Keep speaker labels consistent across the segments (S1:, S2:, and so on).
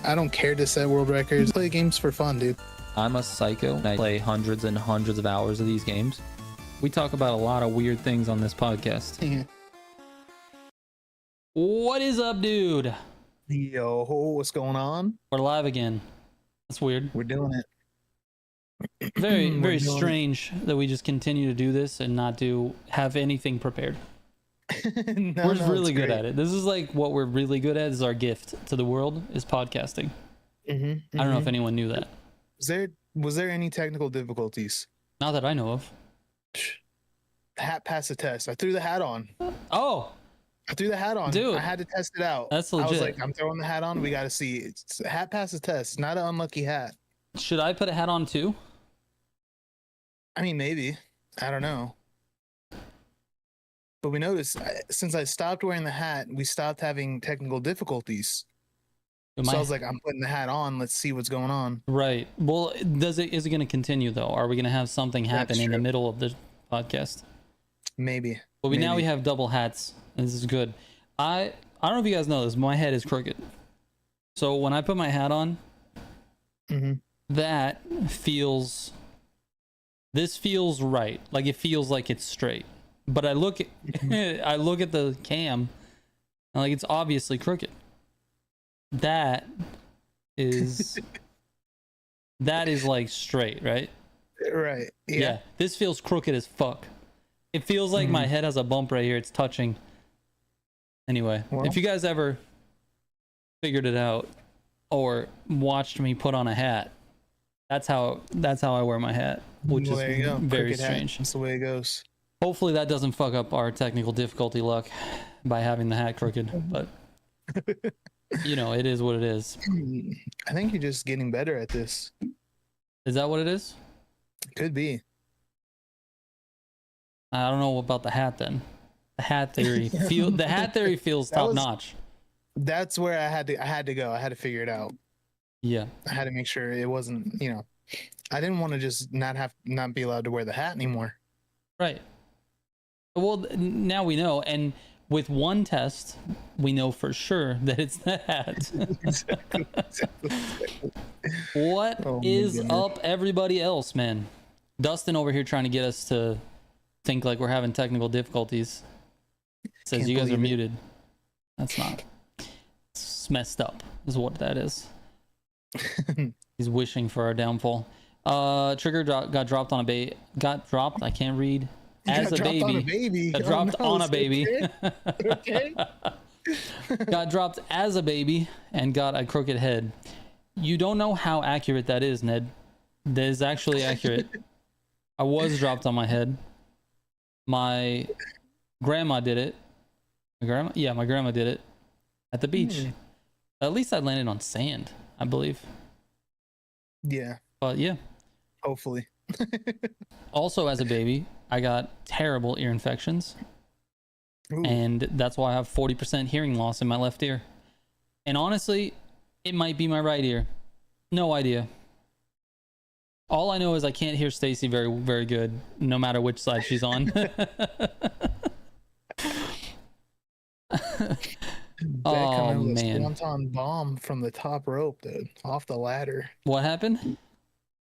S1: I don't care to set world records. Play games for fun, dude.
S2: I'm a psycho. I play hundreds and hundreds of hours of these games. We talk about a lot of weird things on this podcast.
S1: Yeah.
S2: What is up, dude?
S1: Yo, what's going on?
S2: We're live again. That's weird.
S1: We're doing it.
S2: Very strange that we just continue to do this and not have anything prepared. We're really good at it. This is like what we're really good at. Is our gift to the world is podcasting. I don't know if anyone knew that.
S1: Was there any technical difficulties?
S2: Not that I know of.
S1: The hat passed the test. I threw the hat on.
S2: Oh,
S1: I threw the hat on.
S2: dude,
S1: I had to test it out.
S2: That's legit.
S1: I was like, I'm throwing the hat on. We got to see. It's a hat passes test. Not an unlucky hat.
S2: Should I put a hat on too?
S1: I mean, maybe. I don't know. But we noticed since I stopped wearing the hat, we stopped having technical difficulties. So I was like, I'm putting the hat on. Let's see what's going on.
S2: Right. Well, is it going to continue though? Are we going to have something happen in the middle of the podcast?
S1: Maybe.
S2: But now we have double hats. This is good. I don't know if you guys know this. My head is crooked. So when I put my hat on, that feels. This feels right. Like it feels like it's straight. But I look at I look at the cam, and like it's obviously crooked. That is like straight, right?
S1: Right. Yeah.
S2: This feels crooked as fuck. It feels like my head has a bump right here. It's touching. Anyway, if you guys ever figured it out or watched me put on a hat, that's how I wear my hat, which is very strange.
S1: That's the way it goes.
S2: Hopefully that doesn't fuck up our technical difficulty luck by having the hat crooked, but you know, it is what it is.
S1: I think you're just getting better at this.
S2: Is that what it is?
S1: Could be.
S2: I don't know about the hat then. The hat theory feels top notch.
S1: That's where I had to go. I had to figure it out.
S2: Yeah.
S1: I had to make sure it wasn't, you know, I didn't want to just not be allowed to wear the hat anymore.
S2: Right. Well, now we know, and with one test, we know for sure that it's the hat.
S1: Exactly.
S2: What is up, everybody else, man? Dustin over here trying to get us to think like we're having technical difficulties. Says you guys are muted. That's not. It's messed up, is what that is. He's wishing for our downfall. Trigger got dropped on a got dropped. I can't read. As a baby. Got dropped on a baby.
S1: Okay.
S2: Got dropped as a baby and got a crooked head. You don't know how accurate that is, Ned. That is actually accurate. I was dropped on my head. My grandma did it. My grandma did it at the beach. At least I landed on sand, I believe.
S1: Yeah.
S2: But yeah.
S1: Hopefully.
S2: Also, as a baby, I got terrible ear infections. Ooh. And that's why I have 40% hearing loss in my left ear. And honestly, it might be my right ear. No idea. All I know is I can't hear Stacy very, very good, no matter which side she's on. Oh, man.
S1: Swanton bomb from the top rope, dude. Off the ladder.
S2: What happened?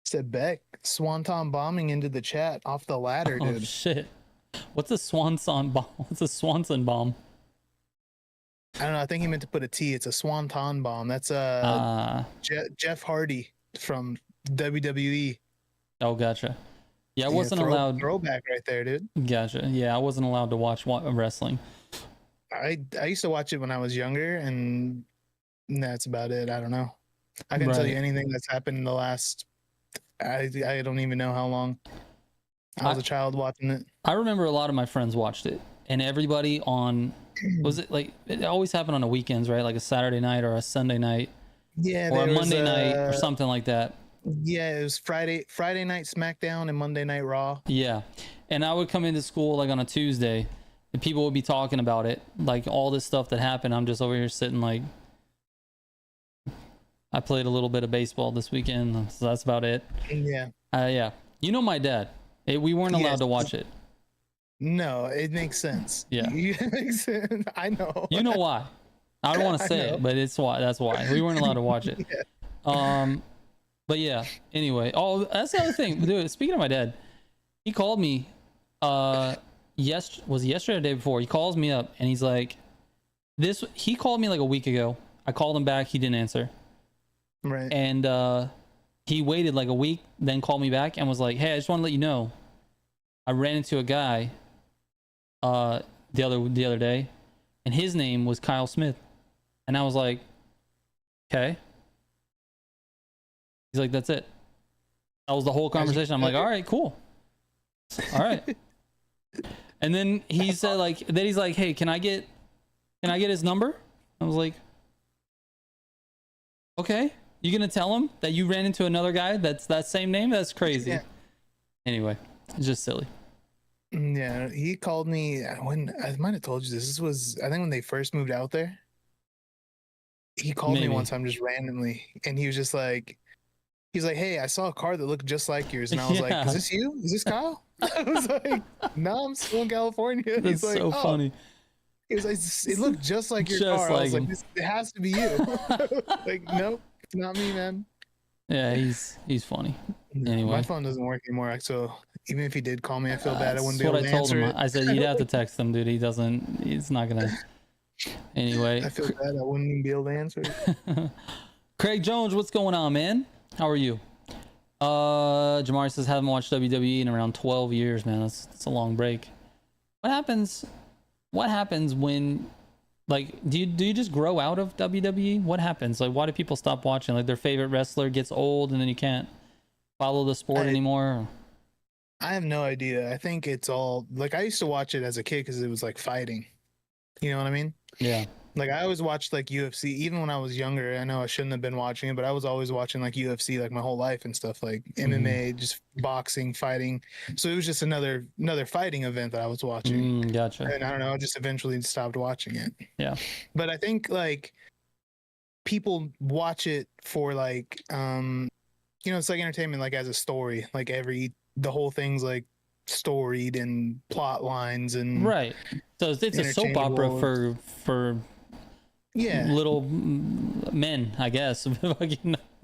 S1: Said Beck Swanton bombing into the chat off the ladder, dude.
S2: Oh, shit. What's a Swanson bomb? What's a Swanson bomb?
S1: I don't know. I think he meant to put a T. It's a Swanton bomb. That's Jeff Hardy from WWE.
S2: Oh, gotcha. Yeah, I wasn't allowed.
S1: Throwback right there, dude.
S2: Gotcha. Yeah, I wasn't allowed to watch wrestling.
S1: I used to watch it when I was younger, and that's about it. I don't know. I can tell you anything that's happened in the last. I don't even know how long. I was a child watching it.
S2: I remember a lot of my friends watched it, and everybody on. Was it like it always happened on the weekends, right? Like a Saturday night or a Sunday night.
S1: Yeah,
S2: or a Monday night or something like that.
S1: Yeah, it was Friday night SmackDown and Monday Night Raw.
S2: Yeah, and I would come into school like on a Tuesday, and people would be talking about it, like all this stuff that happened. I'm just over here sitting like, I played a little bit of baseball this weekend, so that's about it.
S1: Yeah.
S2: Yeah. You know my dad. We weren't allowed to watch it.
S1: No, it makes sense.
S2: Yeah.
S1: It makes sense. I know.
S2: You know why? I don't want to say it, but it's why. That's why we weren't allowed to watch it.
S1: Yeah.
S2: But yeah. Anyway, oh, that's the other thing, dude. Speaking of my dad, he called me. Was it yesterday or the day before? He calls me up and he's like, He called me like a week ago. I called him back. He didn't answer.
S1: Right.
S2: And he waited like a week, then called me back and was like, "Hey, I just want to let you know, I ran into a guy the other day, and his name was Kyle Smith." And I was like, "Okay." He's like, "That's it." That was the whole conversation. I'm like, "All right, cool. All right." And then he said he's like, "Hey, can I get his number?" I was like, "Okay. You gonna tell him that you ran into another guy that's that same name? That's crazy." Yeah. Anyway, it's just silly.
S1: Yeah, he called me when I might have told you this. This was, I think, when they first moved out there. He called me one time just randomly, and he was just like, he's like, "Hey, I saw a car that looked just like yours," and I was like, "Is this you? Is this Kyle?" I was like, "No, I'm still in California."
S2: That's
S1: he's like,
S2: so funny.
S1: He was like, "It looked just like your car."
S2: Like
S1: I was like, "It has to be you." Like, nope, it's not me, man.
S2: Yeah, he's funny. Anyway,
S1: my phone doesn't work anymore, so even if he did call me, I feel bad. I wouldn't be able to answer it.
S2: I said you'd have to text him, dude. He's not gonna. Anyway,
S1: I feel bad. I wouldn't even be able to answer it.
S2: Craig Jones, what's going on, man? How are you? Jamar says haven't watched WWE in around 12 years, man. That's a long break. What happens when, like, do you just grow out of WWE? What happens? Like, why do people stop watching? Like, their favorite wrestler gets old and then you can't follow the sport anymore?
S1: I have no idea. I think it's all, like, I used to watch it as a kid because it was like fighting. You know what I mean?
S2: Yeah.
S1: Like, I always watched like UFC, even when I was younger. I know I shouldn't have been watching it, but I was always watching like UFC like my whole life and stuff, like MMA, just boxing, fighting. So it was just another fighting event that I was watching.
S2: Gotcha.
S1: And I don't know, I just eventually stopped watching it.
S2: Yeah.
S1: But I think like people watch it for like it's like entertainment, like as a story. Like the whole thing's like storied and plot lines and
S2: right. So it's a soap opera for little men, I guess.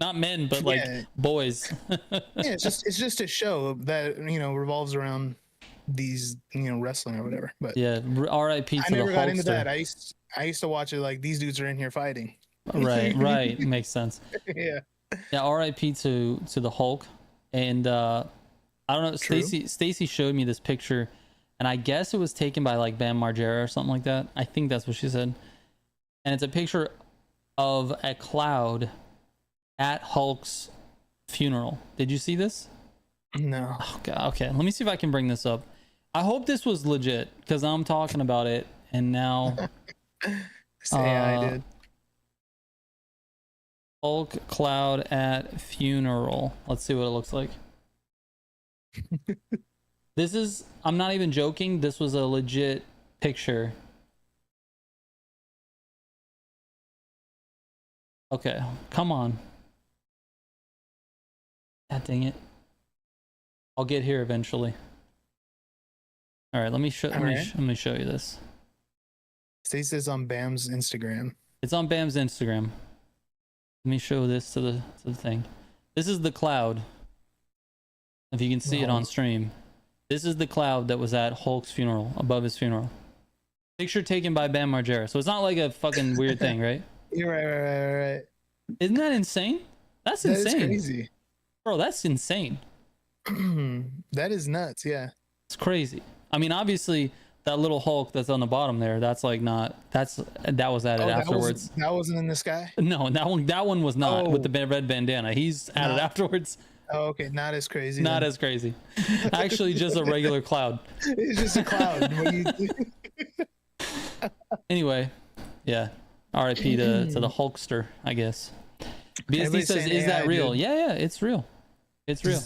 S2: Not men, but like boys.
S1: Yeah, it's just a show that revolves around these wrestling or whatever. But
S2: yeah, R.I.P. to the Hulkster. I never got into that.
S1: I used to watch it like these dudes are in here fighting.
S2: Right. Makes sense.
S1: Yeah.
S2: R.I.P. to the Hulk. And I don't know. Stacy showed me this picture, and I guess it was taken by like Bam Margera or something like that. I think that's what she said. And it's a picture of a cloud at Hulk's funeral. Did you see this?
S1: No.
S2: Oh, God. Okay, let me see if I can bring this up. I hope this was legit because I'm talking about it, and now.
S1: I did.
S2: Hulk cloud at funeral. Let's see what it looks like. This is, I'm not even joking. This was a legit picture. Okay, come on. God dang it. I'll get here eventually. All right, let me show you this.
S1: Stacey is on Bam's Instagram.
S2: It's on Bam's Instagram. Let me show this to the thing. This is the cloud. If you can see it on stream. This is the cloud that was at Hulk's funeral, above his funeral. Picture taken by Bam Margera. So it's not like a fucking weird thing, right?
S1: You're right.
S2: Isn't that insane? That's insane.
S1: That is crazy.
S2: Bro, that's insane.
S1: That is nuts, yeah.
S2: It's crazy. I mean, obviously, that little Hulk that's on the bottom there, that's like not, that was added afterwards.
S1: That wasn't in the sky?
S2: No, that one was not with the red bandana. He's added afterwards.
S1: Oh, okay. Not as crazy.
S2: Not as crazy. Actually, just a regular cloud.
S1: It's just a cloud.
S2: Anyway, yeah. R.I.P. to the Hulkster, I guess. BSD says, "Is that real?" Dude. Yeah, it's real. It's real.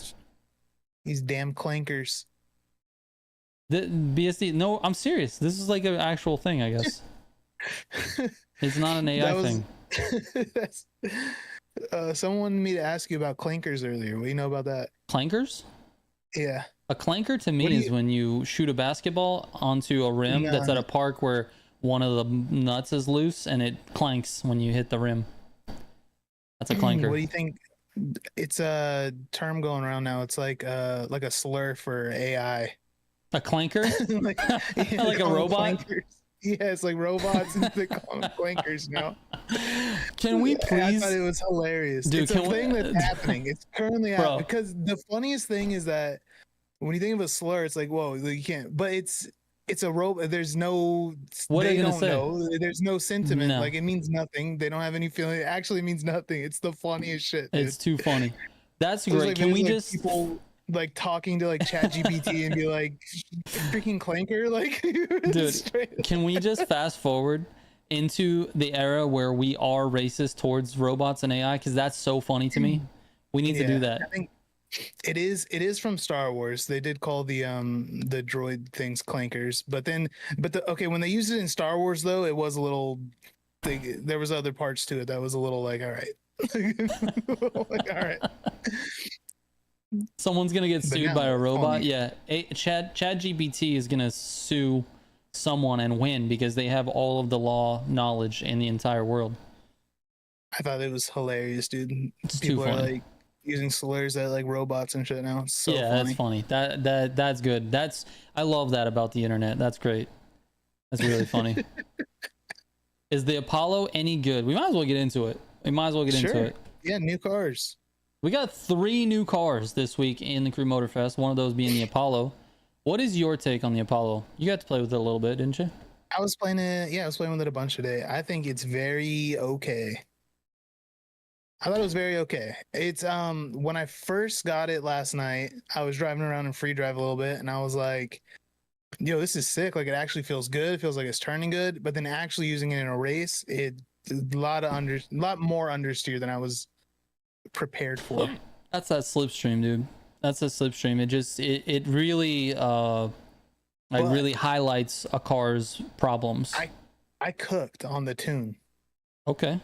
S1: These damn clankers.
S2: The BSD. No, I'm serious. This is like an actual thing, I guess. It's not an AI thing.
S1: Someone wanted me to ask you about clankers earlier. What do you know about that?
S2: Clankers?
S1: Yeah.
S2: A clanker to me is when you shoot a basketball onto a rim that's at a park where one of the nuts is loose and it clanks when you hit the rim. That's a clanker.
S1: What do you think? It's a term going around now. It's like a slur for AI.
S2: A clanker?
S1: Like, yeah,
S2: Like a robot?
S1: clankers. Yeah, it's like robots and they call them clankers now.
S2: Can we please?
S1: I thought it was hilarious.
S2: Dude,
S1: it's a thing that's happening. It's currently happening. Because the funniest thing is that when you think of a slur, it's like, whoa, you can't. But it's a robot. There's no.
S2: What are
S1: they
S2: you gonna
S1: don't
S2: say?
S1: know. There's no sentiment.
S2: No.
S1: Like it means nothing. They don't have any feeling. It actually means nothing. It's the funniest shit. Dude.
S2: It's too funny. That's
S1: There's
S2: great.
S1: like,
S2: Can we
S1: like
S2: just
S1: people like talking to like ChatGPT and be like, freaking clanker, like,
S2: dude? Can we just fast forward into the era where we are racist towards robots and AI? Because that's so funny to me. We need to do that.
S1: I think it is from Star Wars. They did call the droid things clankers, but okay, when they used it in Star Wars though, it was a little there was other parts to it that was a little like, all right. Like, all right.
S2: Someone's gonna get sued by a robot.
S1: funny.
S2: Yeah, ChatGPT is gonna sue someone and win because they have all of the law knowledge in the entire world.
S1: I thought it was hilarious, dude.
S2: It's
S1: People
S2: too
S1: are
S2: funny.
S1: like using slurs at like robots and shit now. It's so
S2: Yeah,
S1: funny.
S2: that's funny. That's good. I love that about the internet. That's great. That's really funny. Is the Apollo any good? We might as well get into it. Into it.
S1: Yeah, new cars.
S2: We got 3 new cars this week in the Crew Motorfest. One of those being the Apollo. What is your take on the Apollo? You got to play with it a little bit, didn't you?
S1: I was playing it. Yeah, I was playing with it a bunch today. I think it's very okay. I thought it was very okay. It's when I first got it last night, I was driving around in free drive a little bit, and I was like, "Yo, this is sick! Like it actually feels good. It feels like it's turning good." But then actually using it in a race, a lot more understeer than I was prepared for.
S2: That's that slipstream, dude. That's a slipstream. It really really highlights a car's problems.
S1: I cooked on the tune.
S2: Okay.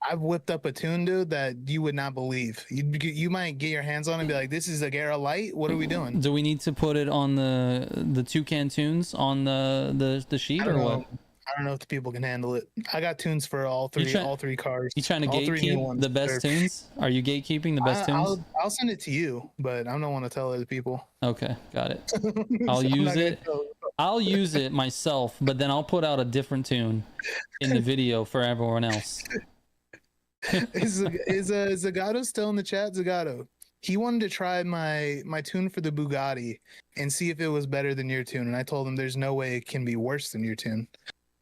S1: I've whipped up a tune, dude, that you would not believe. You might get your hands on it and be like, "This is a Gara Light. What are we doing?"
S2: Do we need to put it on the Toucan tunes on the sheet or what?
S1: I don't know if the people can handle it. I got tunes for all three cars.
S2: You trying to
S1: all 3 new
S2: gatekeep
S1: ones.
S2: the best tunes? Are you gatekeeping the best tunes?
S1: I'll send it to you, but I don't want to tell other people.
S2: Okay, got it. I'll use it. I'll use it myself, but then I'll put out a different tune in the video for everyone else.
S1: Is Zagato still in the chat? Zagato. He wanted to try my tune for the Bugatti and see if it was better than your tune, and I told him there's no way it can be worse than your tune.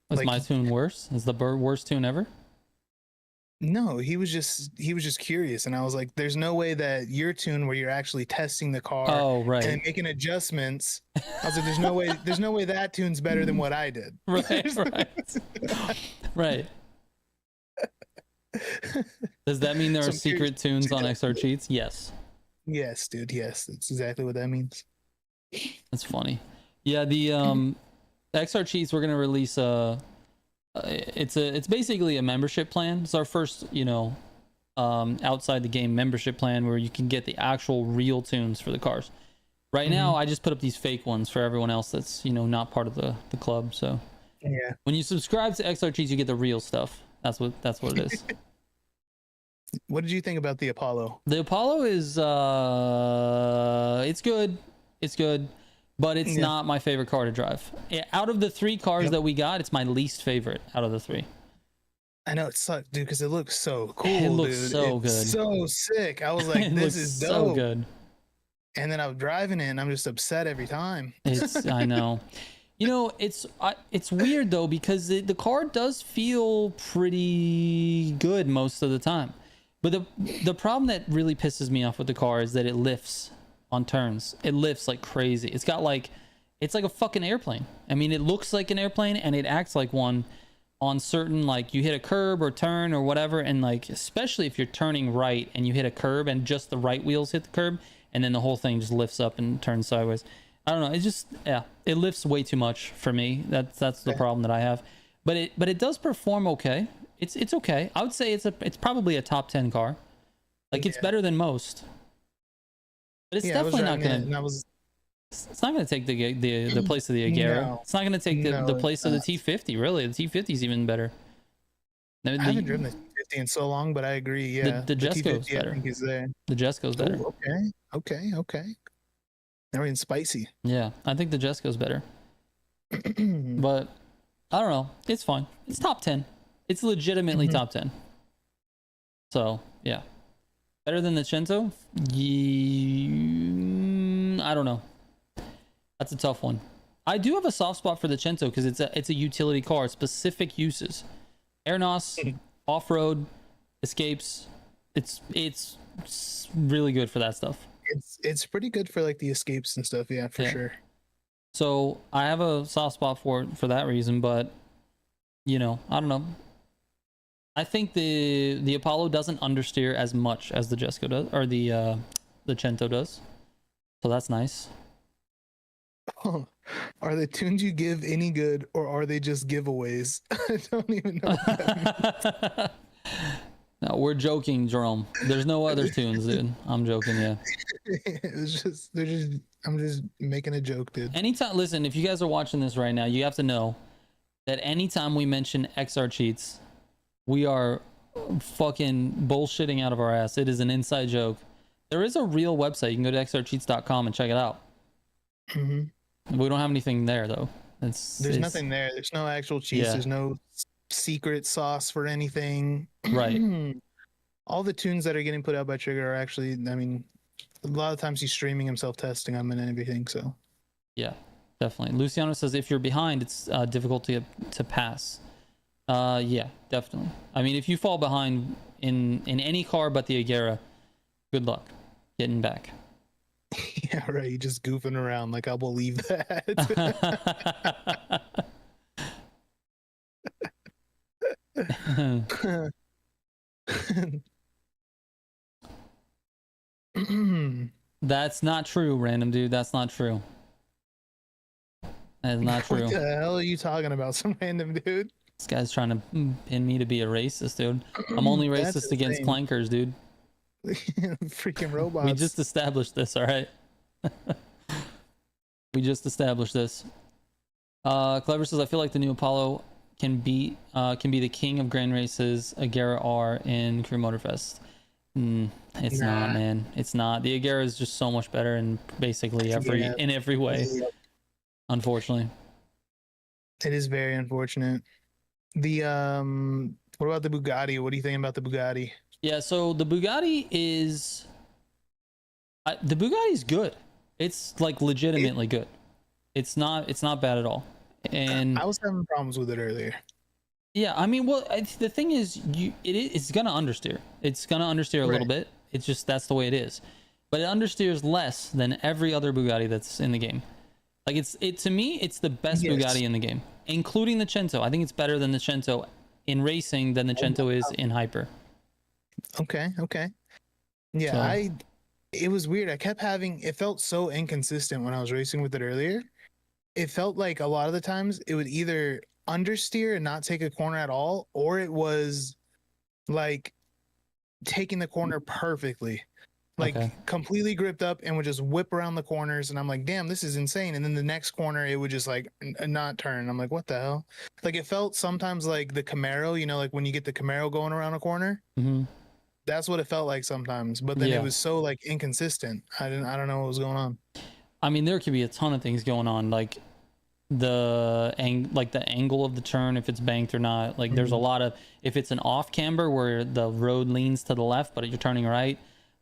S2: Is my tune worse? Is the worst tune ever?
S1: No, he was just curious, and I was like, "There's no way that your tune, where you're actually testing the car, and making adjustments." I was like, "There's no way that tune's better than what I did."
S2: Right. Does that mean there are secret tunes on XR Cheats? Yes.
S1: Yes, dude. Yes, that's exactly what that means.
S2: That's funny. Yeah, the XR Cheats, we're gonna release it's basically a membership plan. It's our first, outside the game membership plan where you can get the actual real tunes for the cars. Right now, I just put up these fake ones for everyone else that's not part of the club. So
S1: yeah,
S2: when you subscribe to XR Cheats, you get the real stuff. That's what it is.
S1: What did you think about the Apollo?
S2: The Apollo is it's good. It's good. But it's not my favorite car to drive. Out of the 3 cars that we got, it's my least favorite out of the 3.
S1: I know it sucked, dude, because it looks so cool.
S2: It looks
S1: dude.
S2: so good.
S1: So sick. I was like, this is dope.
S2: So good.
S1: And then I was driving it, and I'm just upset every time.
S2: I know. It's weird though, because the car does feel pretty good most of the time. But the problem that really pisses me off with the car is that it lifts on turns. It lifts like crazy. It's like a fucking airplane. I mean, it looks like an airplane and it acts like one on certain, like you hit a curb or turn or whatever, and like especially if you're turning right and you hit a curb and just the right wheels hit the curb and then the whole thing just lifts up and turns sideways. I don't know. It's just it lifts way too much for me. That's the problem that I have. But it does perform okay. It's okay. I would say it's probably a top 10 car. Like it's better than most. But it's definitely not gonna. It's not going to take the place of the Agera.
S1: No,
S2: It's not going to take the
S1: no,
S2: place of the T50. Really, the T50 is even better.
S1: I haven't driven the T50 in so long, but I agree. Yeah,
S2: the Jesco's
S1: T50
S2: better.
S1: I think is there.
S2: The Jesco's better.
S1: Ooh, okay. Now we're getting spicy.
S2: Yeah, I think the Jesco's better. But I don't know. It's fine. It's top 10. It's legitimately top 10. So yeah, better than the Cento. I don't know. That's a tough one. I do have a soft spot for the Cento because it's a utility car, specific uses, airnos, off-road, escapes. It's really good for that stuff.
S1: It's pretty good for like the escapes and stuff. Yeah, for sure.
S2: So I have a soft spot for it for that reason, but you know, I don't know. I think the Apollo doesn't understeer as much as the Jesco does, or the Cento does. So that's nice.
S1: Oh, are the tunes you give any good, or are they just giveaways? I don't even know what that means.
S2: No, we're joking, Jerome. There's no other tunes, dude. I'm joking, yeah.
S1: It's just I'm just making a joke, dude.
S2: Anytime, listen, if you guys are watching this right now, you have to know that anytime we mention XR cheats, we are fucking bullshitting out of our ass. It is an inside joke. There is a real website. You can go to xrcheats.com and check it out. We don't have anything there though. There's
S1: nothing there. There's no actual cheats. Yeah. There's no secret sauce for anything.
S2: Right.
S1: All the tunes that are getting put out by Trigger are actually, I mean, a lot of times he's streaming himself testing them and everything. So
S2: yeah, definitely. Luciano says if you're behind, it's difficult to pass. Yeah, definitely. I mean, if you fall behind in any car but the Agera, good luck getting back.
S1: Yeah, right. You're just goofing around. Like, I'll believe that.
S2: That's not true, random dude. That's not true. That is not true.
S1: What the hell are you talking about? Some random dude?
S2: This guy's trying to pin me to be a racist, dude. I'm only racist against clankers, dude.
S1: Freaking robots.
S2: We just established this, all right? We just established this. Clever says, I feel like the new Apollo can be the king of grand races. Agera R in Crew Motorfest. It's not, man. It's not. The Agera is just so much better in basically in every way. Unfortunately,
S1: it is very unfortunate. The what about the Bugatti? What do you think about the Bugatti?
S2: Yeah, so the Bugatti is good. It's like legitimately good. It's not bad at all. And
S1: I was having problems with it earlier.
S2: Yeah, I mean, well, the thing is, it's gonna understeer. It's gonna understeer a little bit. It's just that's the way it is. But it understeers less than every other Bugatti that's in the game. Like to me, it's the best Bugatti in the game, including the Cento. I think it's better than the Cento in racing than the Cento is in hyper.
S1: Okay. Yeah, so. It was weird. I kept having, it felt so inconsistent when I was racing with it earlier. It felt like a lot of the times it would either understeer and not take a corner at all, or it was like taking the corner perfectly. Like completely gripped up and would just whip around the corners, and I'm like, damn, this is insane. And then the next corner it would just like not turn. I'm like, what the hell? Like it felt sometimes like the Camaro, you know, like when you get the Camaro going around a corner. That's what it felt like sometimes, but then it was so like inconsistent. I don't know what was going on.
S2: I mean, there could be a ton of things going on, like the angle of the turn, if it's banked or not. Like there's a lot of, if it's an off camber where the road leans to the left but you're turning right,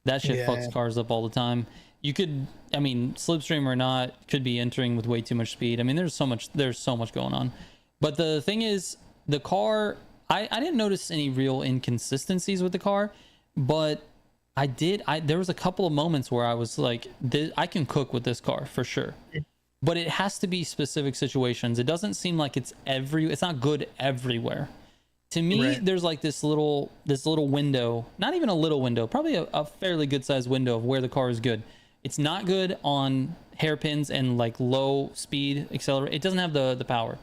S2: that shit fucks cars up all the time. You could, I mean, slipstream or not, could be entering with way too much speed. I mean, there's so much going on. But the thing is, the car, I didn't notice any real inconsistencies with the car, but there was a couple of moments where I was like, I can cook with this car for sure. But it has to be specific situations. It doesn't seem like it's not good everywhere. To me, there's like this little window, not even a little window, probably a fairly good sized window of where the car is good. It's not good on hairpins and like low speed accelerate. It doesn't have the power.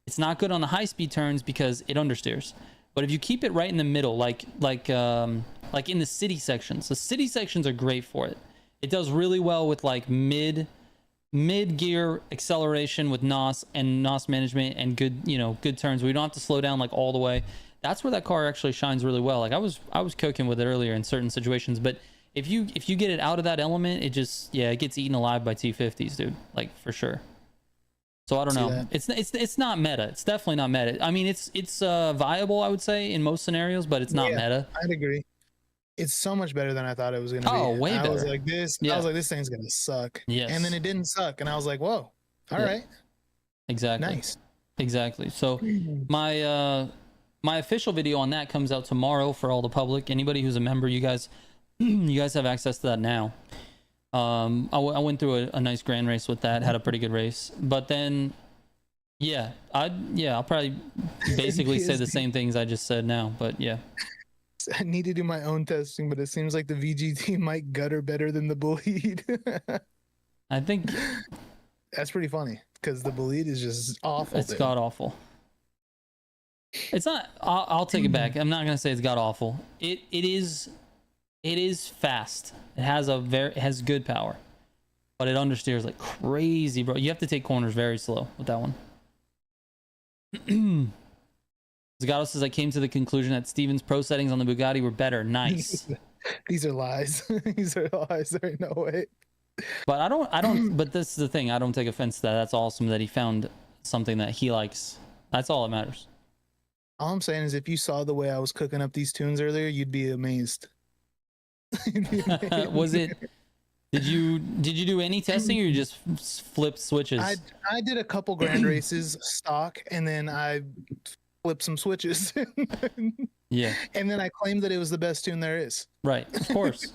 S2: It's not good on the high speed turns because it understeers. But if you keep it right in the middle, like in the city sections, the city sections are great for it. It does really well with like mid mid gear acceleration with NOS and NOS management and good, good turns. We don't have to slow down like all the way. That's where that car actually shines really well. Like I was cooking with it earlier in certain situations, but if you get it out of that element, it just it gets eaten alive by T50s, dude. Like for sure. So I don't know. It's not meta. It's definitely not meta. I mean, it's viable, I would say, in most scenarios, but it's not meta.
S1: I'd agree. It's so much better than I thought it was gonna be.
S2: Oh, way better.
S1: I was like this. I was like, this thing's gonna suck.
S2: Yes.
S1: And then it didn't suck, and I was like, whoa, all right.
S2: Exactly.
S1: Nice.
S2: Exactly. So my official video on that comes out tomorrow for all the public. Anybody who's a member, you guys have access to that now. I went through a nice grand race with that, had a pretty good race, but then I'll probably basically say the same things I just said now, but yeah.
S1: I need to do my own testing, but it seems like the VGT might gutter better than the Bullied.
S2: I think
S1: that's pretty funny because the Bullied is just awful.
S2: It's god awful. It's not. I'll take it back. I'm not gonna say it's god awful. It is fast. It has good power, but it understeers like crazy, bro. You have to take corners very slow with that one. Zagato says, I came to the conclusion that Steven's pro settings on the Bugatti were better. Nice.
S1: These are lies. These are lies. There ain't no way.
S2: But I don't, but this is the thing. I don't take offense to that. That's awesome that he found something that he likes. That's all that matters.
S1: All I'm saying is if you saw the way I was cooking up these tunes earlier, you'd be amazed.
S2: Was it, did you do any testing or you just flipped switches?
S1: I did a couple grand races stock, and then I flip some switches.
S2: Yeah.
S1: And then I claimed that it was the best tune there is.
S2: Right. Of course.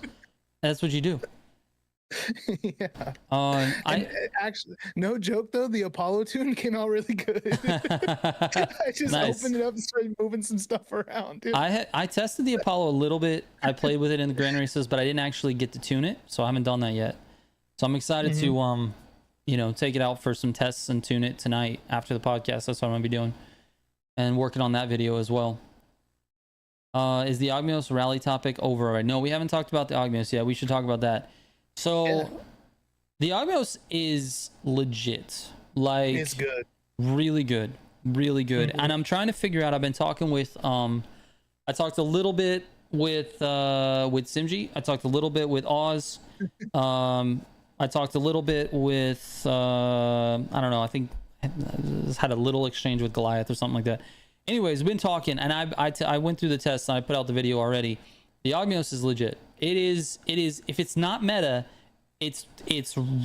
S2: That's what you do.
S1: Yeah. Actually, no joke though, the Apollo tune came out really good. I just opened it up and started moving some stuff around, dude.
S2: I tested the Apollo a little bit. I played with it in the grand races, but I didn't actually get to tune it, so I haven't done that yet. So I'm excited to take it out for some tests and tune it tonight after the podcast. That's what I'm gonna be doing. And working on that video as well. Is the Ogmios rally topic over already? No, we haven't talked about the Ogmios yet. We should talk about that. So the Ogmios is legit. Like,
S1: it's good.
S2: Really good. Really good. And I'm trying to figure out, I've been talking with I talked a little bit with Simji. I talked a little bit with Oz. I talked a little bit with I don't know, I think I had a little exchange with Goliath or something like that. Anyways, been talking, and I went through the test and I put out the video already. The Ogmios is legit. It is if it's not meta, it's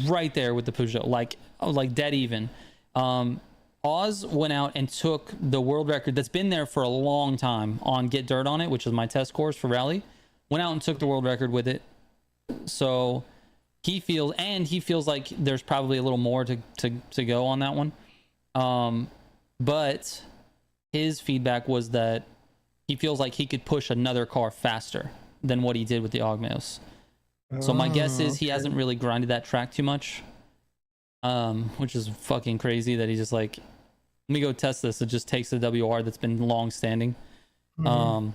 S2: right there with the Peugeot, like dead even. Oz went out and took the world record that's been there for a long time on Get Dirt on It, which is my test course for rally. Went out and took the world record with it. So he feels like there's probably a little more to go on that one. But his feedback was that he feels like he could push another car faster than what he did with the Ogmios. So my guess is he hasn't really grinded that track too much, which is fucking crazy that he's just like, let me go test this. It just takes the WR that's been long standing. No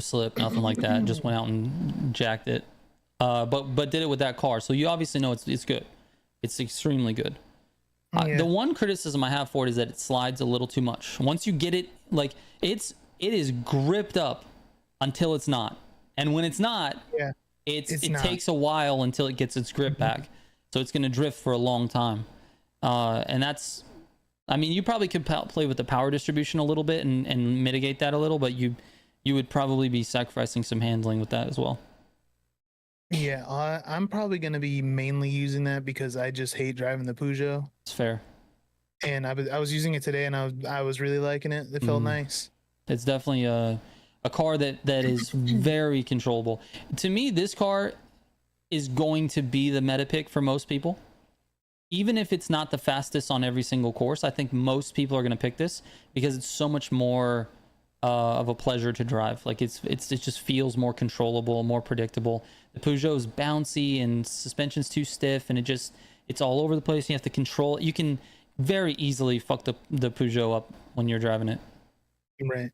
S2: slip, nothing like that. Just went out and jacked it. But did it with that car. So you obviously know it's good. It's extremely good. The one criticism I have for it is that it slides a little too much. Once you get it, like it is gripped up until it's not. And when it's not, it takes a while until it gets its grip back. So it's going to drift for a long time. And that's, I mean, you probably could play with the power distribution a little bit and mitigate that a little, but you would probably be sacrificing some handling with that as well.
S1: Yeah, I'm probably going to be mainly using that because I just hate driving the Peugeot.
S2: It's fair.
S1: And I was using it today, and I was really liking it. It felt nice.
S2: It's definitely a car that is very controllable. To me, this car is going to be the meta pick for most people. Even if it's not the fastest on every single course, I think most people are going to pick this because it's so much more of a pleasure to drive. Like it just feels more controllable, more predictable. The Peugeot is bouncy and suspension's too stiff, and it's all over the place. You have to control it. You can very easily fuck the Peugeot up when you're driving it.
S1: Right.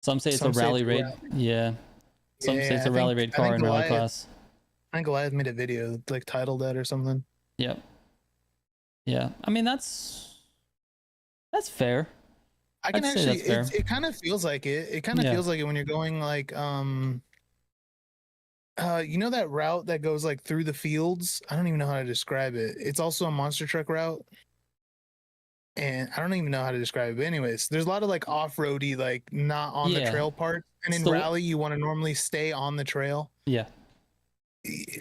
S2: Some say it's a rally raid. Yeah. Some say it's a rally raid car in rally class.
S1: I think Goliath made a video like titled that or something.
S2: Yep. Yeah. I mean, that's fair.
S1: I can
S2: I'd say
S1: actually
S2: that's fair.
S1: it kind of feels like it. It kind of
S2: Yeah.
S1: feels like it when you're going like you know that route that goes like through the fields? I don't even know how to describe it. It's also a monster truck route. And I don't even know how to describe it. But anyways, there's a lot of like off-roady, like not on the
S2: Yeah.
S1: trail parts. And
S2: It's
S1: in
S2: the-
S1: rally, you want to normally stay on the trail.
S2: Yeah.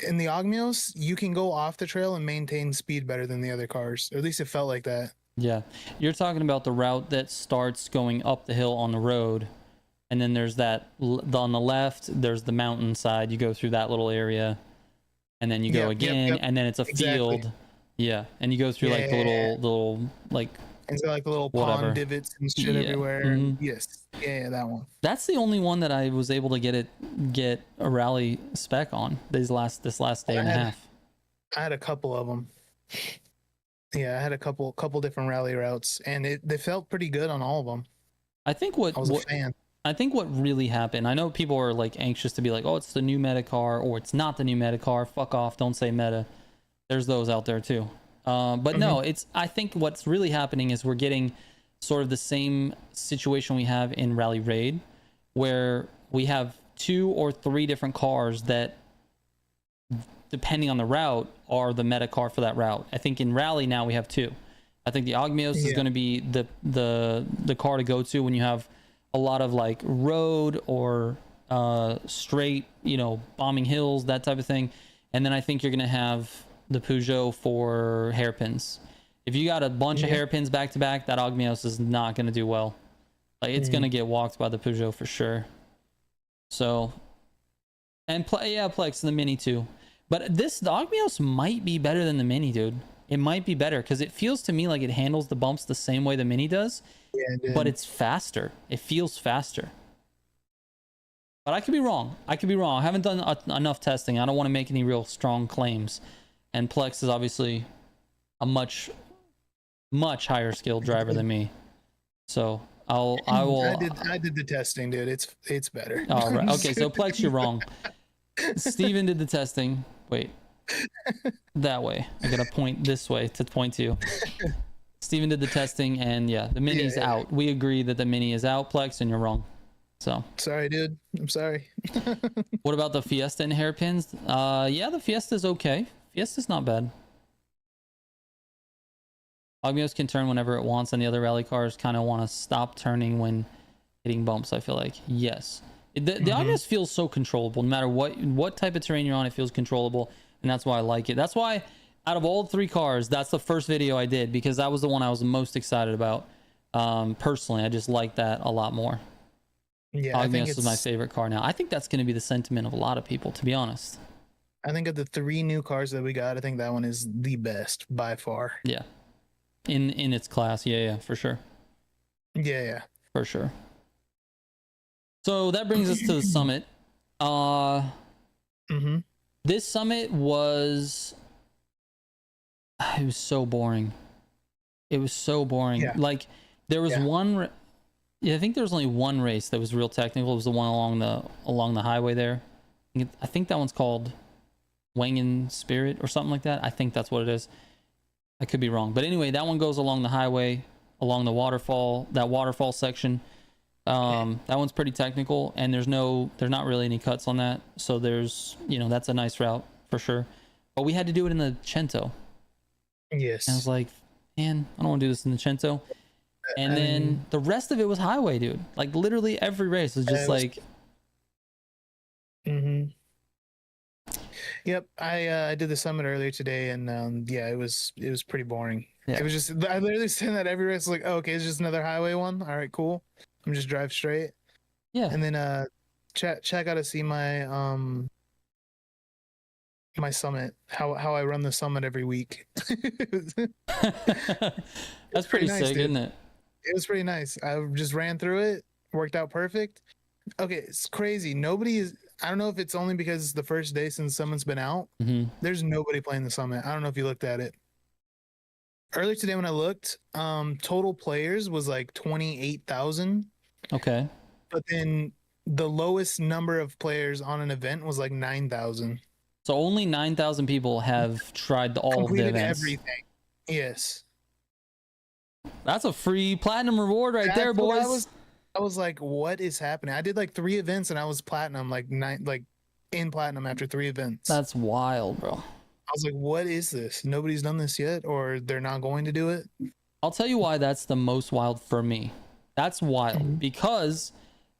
S1: In the Ogmios, you can go off the trail and maintain speed better than the other cars. Or at least it felt like that.
S2: Yeah. You're talking about the route that starts going up the hill on the road. And then there's that on the left, there's the mountain side. You go through that little area. And then you go again. And then it's a field. Yeah. And you go through like the little like.
S1: And so like the little
S2: whatever.
S1: pond divots and shit everywhere.
S2: Mhm.
S1: Yes. Yeah, that one.
S2: That's the only one that I was able to get a rally spec on this last day and a half.
S1: I had a couple of them. Yeah, I had a couple different rally routes, and they felt pretty good on all of them.
S2: I think
S1: I was a fan.
S2: I think what really happened, I know people are like anxious to be like, oh, it's the new meta car, or it's not the new meta car. Fuck off, don't say meta. There's those out there too. But no, I think what's really happening is we're getting sort of the same situation we have in Rally Raid, where we have 2 or 3 different cars that, depending on the route, are the meta car for that route. I think in Rally now we have 2. I think the Ogmios is going to be the car to go to when you have a lot of like road or straight, bombing hills, that type of thing. And then I think you're going to have the Peugeot for hairpins. If you got a bunch of hairpins back to back, that Ogmios is not going to do well. Like it's going to get walked by the Peugeot for sure. So, and Plex and the Mini too. But the Ogmios might be better than the Mini, dude. It might be better because it feels to me like it handles the bumps the same way the Mini does, but it's faster. It feels faster. But I could be wrong. I haven't done enough testing. I don't want to make any real strong claims. And Plex is obviously a much higher skilled driver than me. So I will.
S1: I did the testing, dude. It's better.
S2: All right. Okay. So Plex, you're wrong. Steven did the testing. Wait. That way. I gotta point this way to point to you. Steven did the testing, and yeah, the Mini's out. We agree that the Mini is out, Plex, and you're wrong. So
S1: sorry, dude. I'm sorry.
S2: What about the Fiesta and hairpins? Yeah, the Fiesta's okay. Fiesta's not bad. Ogmios can turn whenever it wants, and the other rally cars kind of want to stop turning when hitting bumps, I feel like. Yes. The Ogmios feels so controllable. No matter what type of terrain you're on, it feels controllable, and that's why I like it. That's why, out of all 3 cars, that's the first video I did, because that was the one I was most excited about. Personally, I just like that a lot more. Yeah, Ogmios is my favorite car now. I think that's going to be the sentiment of a lot of people, to be honest.
S1: I think of the 3 new cars that we got, I think that one is the best by far.
S2: Yeah. In its class. Yeah, for sure.
S1: Yeah.
S2: For sure. So that brings us to the summit. This summit was it was so boring. It was so boring. Yeah. Like there was one I think there was only one race that was real technical. It was the one along the highway there. I think that one's called Wangen Spirit or something like that. I think that's what it is. I could be wrong. But anyway, that one goes along the highway, along the waterfall, that waterfall section. That one's pretty technical, and there's not really any cuts on that. So there's, that's a nice route for sure. But we had to do it in the Cento.
S1: Yes.
S2: And I was like, man, I don't want to do this in the Cento. And then the rest of it was highway, dude. Like literally every race was just like.
S1: Yep, I did the summit earlier today, and it was pretty boring. Yeah. It was just I literally saying that every race, like, oh, okay, it's just another highway one. All right, cool. I'm just drive straight.
S2: Yeah.
S1: And then chat got to see my my summit, how I run the summit every week.
S2: That's pretty nice, sick, isn't it?
S1: It was pretty nice. I just ran through it, worked out perfect. Okay, it's crazy. I don't know if it's only because it's the first day since Summit's been out. There's nobody playing the Summit. I don't know if you looked at it. Earlier today when I looked, total players was like 28,000.
S2: Okay.
S1: But then the lowest number of players on an event was like 9,000.
S2: So only 9,000 people have tried all of the
S1: Completed
S2: events.
S1: everything. Yes.
S2: That's a free platinum reward right there,
S1: That's what
S2: boys.
S1: I was like, what is happening? I did like 3 events and I was platinum, like in platinum after 3 events.
S2: That's wild, bro.
S1: I was like, what is this? Nobody's done this yet, or they're not going to do it.
S2: I'll tell you why that's the most wild for me. That's wild because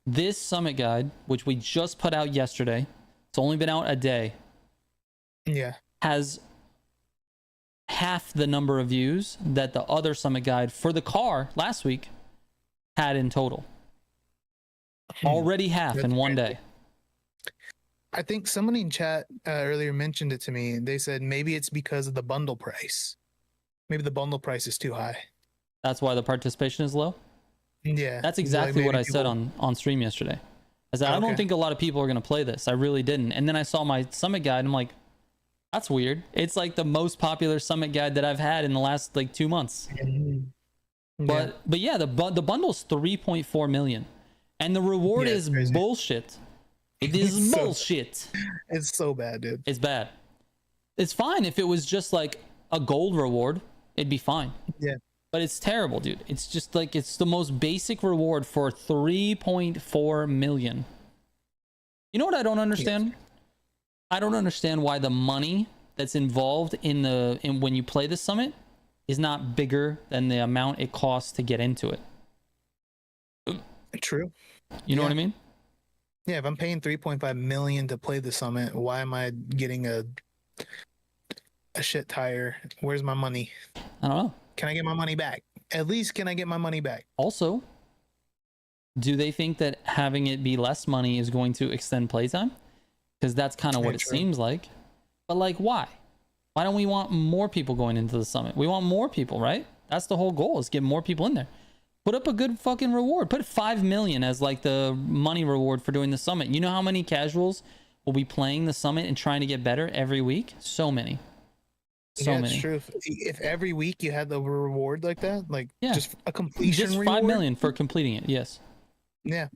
S2: this summit guide, which we just put out yesterday, it's only been out a day,
S1: Yeah.
S2: has half the number of views that the other summit guide for the car last week had in total. Already half
S1: That's
S2: in one
S1: crazy.
S2: day.
S1: I think somebody in chat earlier mentioned it to me. They said maybe it's because of the bundle price. Maybe the bundle price is too high.
S2: That's why the participation is low.
S1: Yeah.
S2: That's
S1: Like
S2: exactly what
S1: maybe
S2: I said
S1: people-
S2: on stream yesterday. I said, I don't
S1: Okay.
S2: think a lot of people are going to play this. I really didn't. And then I saw my summit guide and I'm like, that's weird. It's like the most popular summit guide that I've had in the last like 2 months.
S1: Mhm. Yeah.
S2: But yeah, the bundle's 3.4 million. And the reward
S1: Yeah,
S2: is
S1: it's crazy.
S2: bullshit. It is
S1: So-
S2: bullshit.
S1: It's so bad, dude.
S2: It's bad. It's fine if it was just like a gold reward. It'd be fine.
S1: Yeah.
S2: But it's terrible, dude. It's just like it's the most basic reward for 3.4 million. You know what I don't understand? I don't understand why the money that's involved in when you play the summit is not bigger than the amount it costs to get into it.
S1: True.
S2: You know what I mean?
S1: Yeah, if I'm paying 3.5 million to play the summit, why am I getting a shit tire? Where's my money?
S2: I don't know.
S1: Can I get my money back? At least can I get my money back?
S2: Also, do they think that having it be less money is going to extend playtime? Because that's kind of what
S1: Yeah,
S2: it
S1: true.
S2: seems like. But like, why? Why don't we want more people going into the summit? We want more people, right? That's the whole goal, is get more people in there. Put up a good fucking reward. Put 5 million as like the money reward for doing the summit. You know how many casuals will be playing the summit and trying to get better every week? So many. So
S1: Yeah,
S2: many.
S1: it's true. If every week you had the reward like that, like
S2: Yeah.
S1: just a completion
S2: Just
S1: reward,
S2: 5 million for completing it. Yes.
S1: yeah,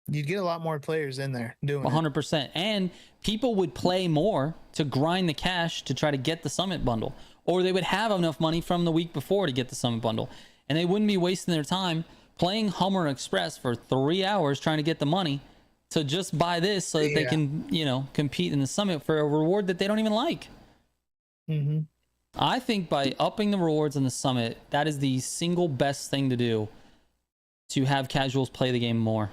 S1: you'd get a lot more players in there doing it.
S2: 100%. And people would play more to grind the cash to try to get the summit bundle, or they would have enough money from the week before to get the summit bundle, and they wouldn't be wasting their time playing Hummer Express for 3 hours trying to get the money to just buy this so that they
S1: Yeah.
S2: can, you know, compete in the summit for a reward that they don't even like.
S1: Mm-hmm.
S2: I think by upping the rewards in the summit, that is the single best thing to do to have casuals play the game more.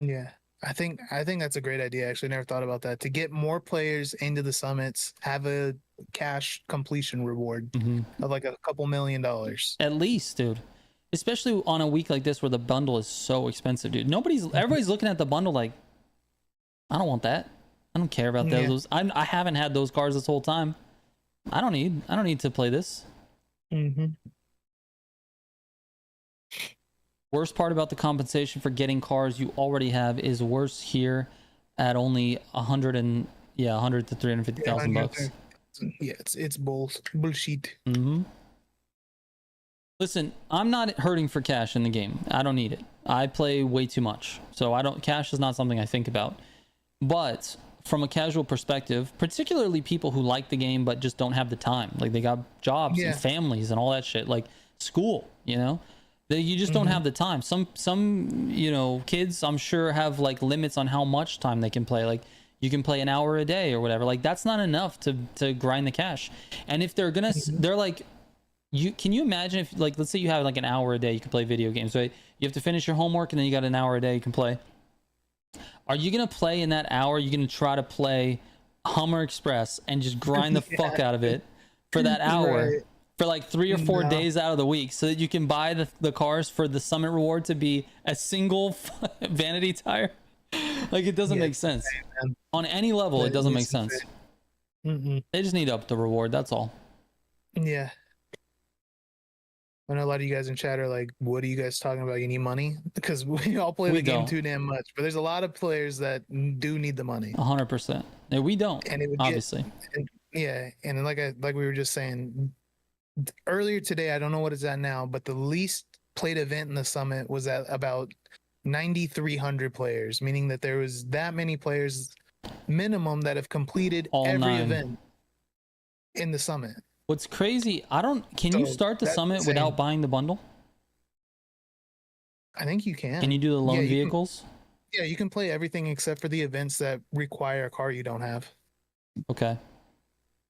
S1: Yeah, I think that's a great idea. Actually, never thought about that. To get more players into the summits, have a cash completion reward of like a couple $1 million.
S2: At least, dude. Especially on a week like this where the bundle is so expensive, dude. Everybody's looking at the bundle like, I don't want that. I don't care about
S1: Yeah.
S2: those. I haven't had those cars this whole time. I don't need to play this.
S1: Mm-hmm.
S2: Worst part about the compensation for getting cars you already have is worse here at only 100 to 350,000 bucks.
S1: Yeah, it's bullshit.
S2: Listen, I'm not hurting for cash in the game. I don't need it. I play way too much. So cash is not something I think about. But from a casual perspective, particularly people who like the game but just don't have the time, like they got jobs
S1: Yeah.
S2: and families and all that shit, like school, you know, you just don't have the time. Some you know, kids I'm sure have like limits on how much time they can play. Like you can play an hour a day or whatever. Like that's not enough to grind the cash. And if they're gonna they're like, can you imagine if, like, let's say you have like an hour a day you can play video games, right? You have to finish your homework and then you got an hour a day you can play. Are you gonna play in that hour? You're gonna try to play Hummer Express and just grind the fuck out of it for that hour,
S1: Right.
S2: for like 3 or 4
S1: No.
S2: days out of the week, so that you can buy the cars for the summit reward to be a single vanity tire? Like, it doesn't
S1: Yeah,
S2: make sense
S1: man.
S2: on any level. It doesn't make sense.
S1: Mm-mm.
S2: They just need to up the reward. That's all.
S1: Yeah. I know a lot of you guys in chat are like, what are you guys talking about? You need money? Because we all play
S2: We
S1: the game
S2: don't.
S1: too damn much. But there's a lot of players that do need the money.
S2: 100%. No, we don't.
S1: And it would
S2: Obviously.
S1: Yeah. And like we were just saying earlier today, I don't know what it's at now, but the least played event in the summit was at about 9,300 players, meaning that there was that many players minimum that have completed
S2: All
S1: every
S2: 9
S1: event in the summit.
S2: What's crazy, can you
S1: So
S2: start the
S1: that's
S2: summit
S1: insane.
S2: without buying the bundle?
S1: I think you can.
S2: Can you do the loan vehicles?
S1: Yeah, you can play everything except for the events that require a car you don't have.
S2: Okay.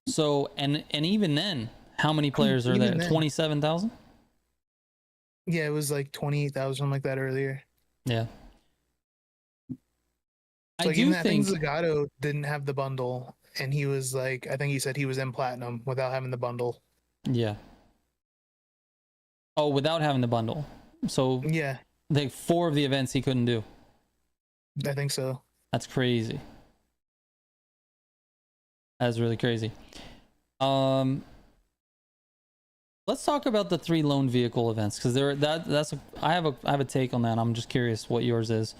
S2: So, and even then, how many players are there? 27,000?
S1: Yeah, it was like 28,000, something like that earlier.
S2: Yeah.
S1: So
S2: I do think
S1: Zagato didn't have the bundle, and he was like, I think he said he was in platinum without having the bundle.
S2: Yeah. Oh, without having the bundle. So
S1: yeah,
S2: like 4 of the events he couldn't do.
S1: I think so.
S2: That's crazy. That's really crazy. Let's talk about the 3 loan vehicle events, because I have a take on that. I'm just curious what yours is.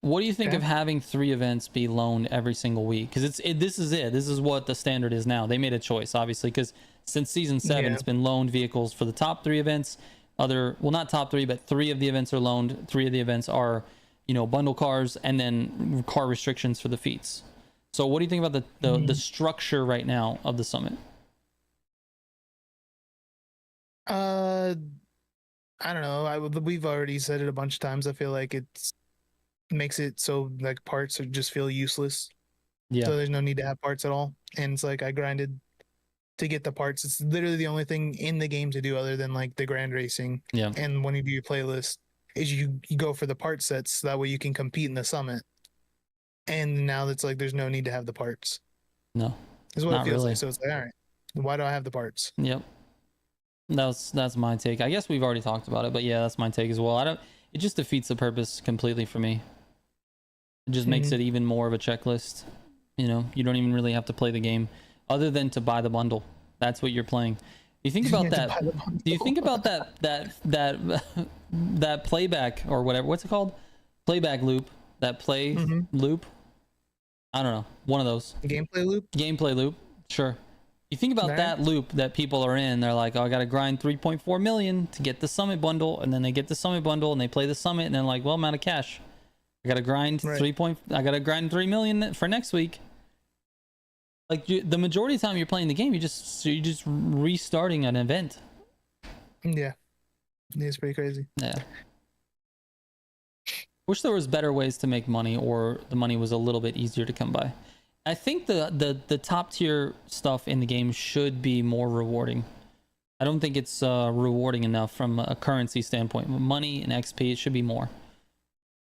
S2: What do you think of having 3 events be loaned every single week? Because this is what the standard is now. They made a choice, obviously, because since season 7, it's been loaned vehicles for the top 3 events. Not top 3, but 3 of the events are loaned. 3 of the events are, bundle cars, and then car restrictions for the feats. So what do you think about the structure right now of the summit?
S1: I don't know. We've already said it a bunch of times. I feel like it makes it so like parts just feel useless.
S2: Yeah.
S1: So there's no need to have parts at all. And it's like I grinded to get the parts. It's literally the only thing in the game to do other than like the grand racing.
S2: Yeah.
S1: And when you do your playlist, is you go for the part sets so that way you can compete in the summit. And now it's like there's no need to have the parts.
S2: No.
S1: Is what
S2: not
S1: it feels
S2: really.
S1: like. So it's like, all right, why do I have the parts?
S2: Yep. That's my take. I guess we've already talked about it, but yeah, that's my take as well. It just defeats the purpose completely for me. It just makes it even more of a checklist. You don't even really have to play the game other than to buy the bundle. That's what you're playing. You think about that. Do you think about that playback or whatever? What's it called? Playback loop. That play loop. I don't know. One of those.
S1: Gameplay loop?
S2: Gameplay loop. Sure. You think about that loop that people are in. They're like, oh, I got to grind 3.4 million to get the summit bundle. And then they get the summit bundle and they play the summit. And then like, well, I'm out of cash. I got to grind I got to grind 3 million for next week. Like the majority of the time you're playing the game, you're just restarting an event.
S1: Yeah. It's pretty crazy.
S2: Yeah. Wish there was better ways to make money, or the money was a little bit easier to come by. I think the top tier stuff in the game should be more rewarding. I don't think it's rewarding enough from a currency standpoint. Money and XP, it should be more.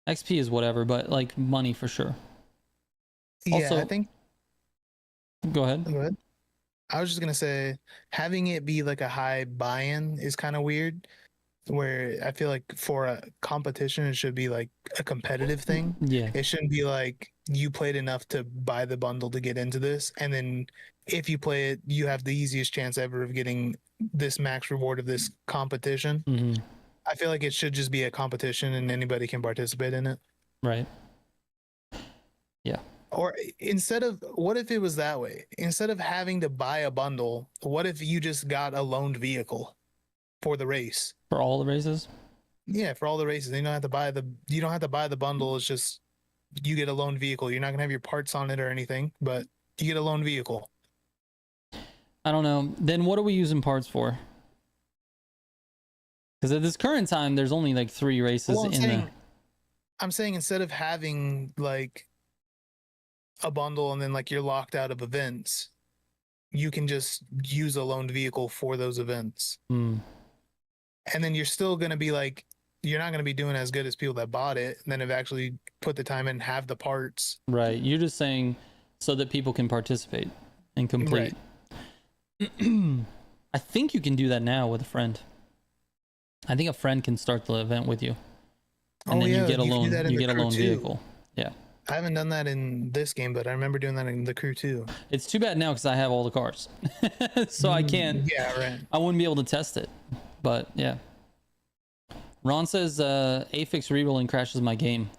S2: XP is whatever, but like money for sure.
S1: Yeah,
S2: also,
S1: I think.
S2: Go ahead.
S1: Go ahead. I was just gonna say, having it be like a high buy-in is kind of weird. Where I feel like for a competition, it should be like a competitive thing.
S2: Yeah.
S1: It shouldn't be like you played enough to buy the bundle to get into this, and then if you play it, you have the easiest chance ever of getting this max reward of this competition. I feel like it should just be a competition and anybody can participate in it.
S2: Right. Yeah.
S1: Or what if it was that way? Instead of having to buy a bundle, what if you just got a loaned vehicle for the race?
S2: For all the races?
S1: Yeah, for all the races. You don't have to buy the bundle. It's just you get a loaned vehicle. You're not gonna have your parts on it or anything, but you get a loaned vehicle.
S2: I don't know. Then what are we using parts for? Because at this current time, there's only like 3 races
S1: I'm saying instead of having like a bundle and then like you're locked out of events, you can just use a loaned vehicle for those events. And then you're still going to be like, you're not going to be doing as good as people that bought it and then have actually put the time in and have the parts.
S2: Right. You're just saying so that people can participate and complete. Right. I think you can do that now with a friend. I think a friend can start the event with you. And then you get a loan vehicle. Yeah.
S1: I haven't done that in this game, but I remember doing that in the Crew too.
S2: It's too bad now because I have all the cars. So I can't.
S1: Yeah, right.
S2: I wouldn't be able to test it. But yeah. Ron says Afix rerolling crashes my game.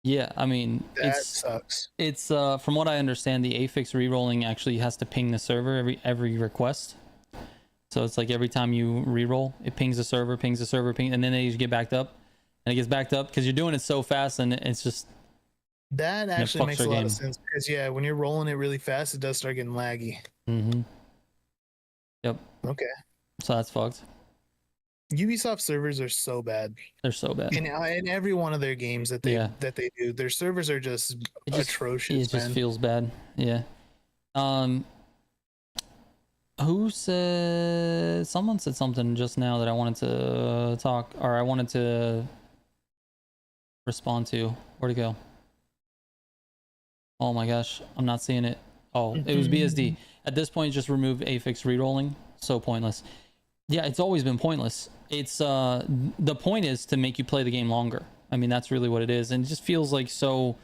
S2: Yeah, I mean
S1: that sucks.
S2: It's from what I understand, the Afix rerolling actually has to ping the server every request. So it's like every time you reroll, it pings the server, and then they get backed up. And it gets backed up because you're doing it so fast and it's just
S1: That
S2: it
S1: actually
S2: fucks
S1: makes
S2: your
S1: a lot
S2: game.
S1: of sense because yeah, when you're rolling it really fast, it does start getting laggy.
S2: Yep.
S1: Okay.
S2: So that's fucked.
S1: Ubisoft servers are so bad.
S2: They're so bad.
S1: In every one of their games that they do, their servers are just atrocious,
S2: it just
S1: man.
S2: feels bad. Yeah. Who said, someone said something just now that I wanted to talk, or I wanted to respond to. Where'd it go? Oh my gosh, I'm not seeing it. Oh, it was BSD. At this point, just remove affix rerolling. So pointless. Yeah, it's always been pointless. It's the point is to make you play the game longer. I mean, that's really what it is. And it just feels like so,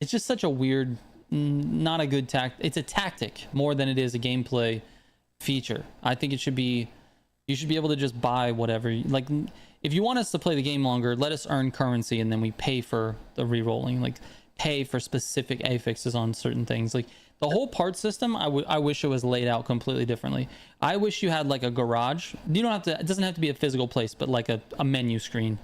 S2: it's just such a weird, not a good it's a tactic more than it is a gameplay feature. I think it should be, you should be able to just buy whatever, like if you want us to play the game longer, let us earn currency and then we pay for the re-rolling, like pay for specific affixes on certain things. Like the whole part system, I wish it was laid out completely differently. I wish you had like a garage. You don't have to, it doesn't have to be a physical place, but like a menu screen,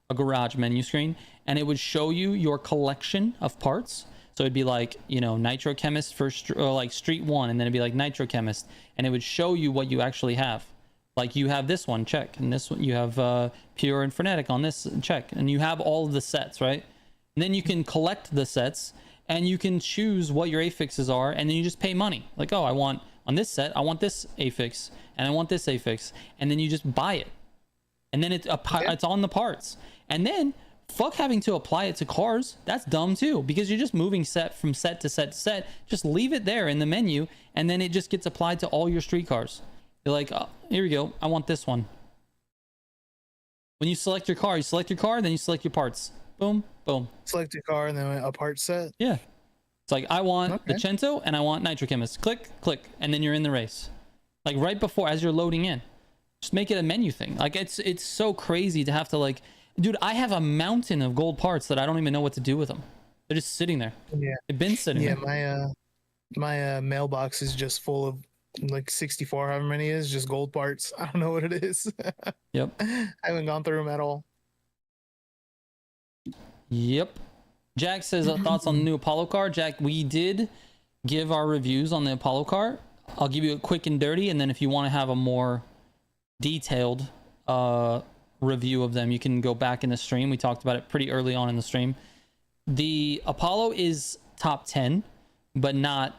S2: a garage menu screen, and it would show you your collection of parts. So it'd be like, you know, nitrochemist for or like street 1, and then it'd be like nitrochemist, and it would show you what you actually have. Like you have this one, check, and this one you have pure and frenetic on this, check, and you have all of the sets, right? And then you can collect the sets and you can choose what your affixes are, and then you just pay money. Like, oh, I want on this set, I want this affix and I want this affix, and then you just buy it, and then it's on the parts. And then fuck having to apply it to cars. That's dumb too, because you're just moving set from set to set to set. Just leave it there in the menu, and then it just gets applied to all your street cars. You're like, oh, here we go, I want this one. When you select your car, then you select your parts. Boom, boom.
S1: Select your car and then a part set.
S2: Yeah. It's like, I want the Cento and I want nitrochemist. Click, click, and then you're in the race. Like right before, as you're loading in. Just make it a menu thing. Like it's so crazy to have to like, dude, I have a mountain of gold parts that I don't even know what to do with them. They're just sitting there.
S1: Yeah.
S2: They've been sitting there.
S1: Yeah, my mailbox is just full of like 64, however many it is, just gold parts. I don't know what it is.
S2: Yep.
S1: I haven't gone through them at all.
S2: Yep. Jack says thoughts on the new Apollo car. Jack, we did give our reviews on the Apollo car. I'll give you a quick and dirty, and then if you want to have a more detailed review of them, you can go back in the stream. We talked about it pretty early on in the stream. The Apollo is top 10, but not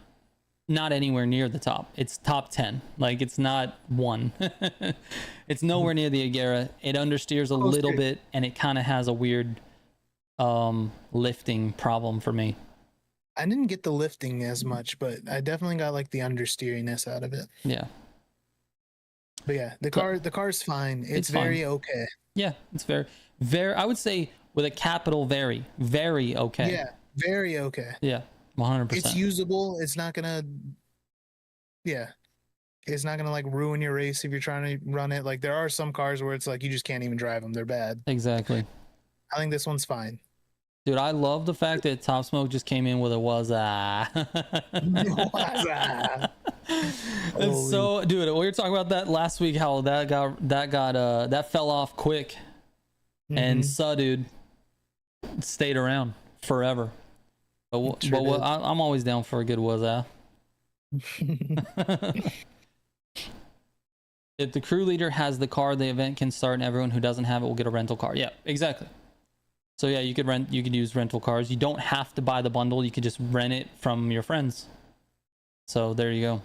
S2: anywhere near the top. It's top 10. Like it's not 1. It's nowhere near the Agera. It understeers a little bit, and it kind of has a weird lifting problem for me.
S1: I didn't get the lifting as much, but I definitely got like the understeeriness out of it.
S2: Yeah.
S1: But yeah, the car's fine. It's very fine. Okay.
S2: Yeah, it's very, I would say with a capital very okay.
S1: Yeah, very okay.
S2: Yeah, 100%.
S1: It's usable. It's not gonna like ruin your race if you're trying to run it. Like there are some cars where it's like you just can't even drive them. They're bad.
S2: Exactly.
S1: I think this one's fine.
S2: Dude, I love the fact that Top Smoke just came in with a wazza. It's so, dude, we were talking about that last week, how that fell off quick. And dude stayed around forever. But I'm always down for a good wazza. If the crew leader has the car, the event can start, and everyone who doesn't have it will get a rental car. Yeah, exactly. So yeah, you could use rental cars. You don't have to buy the bundle. You could just rent it from your friends. So there you go.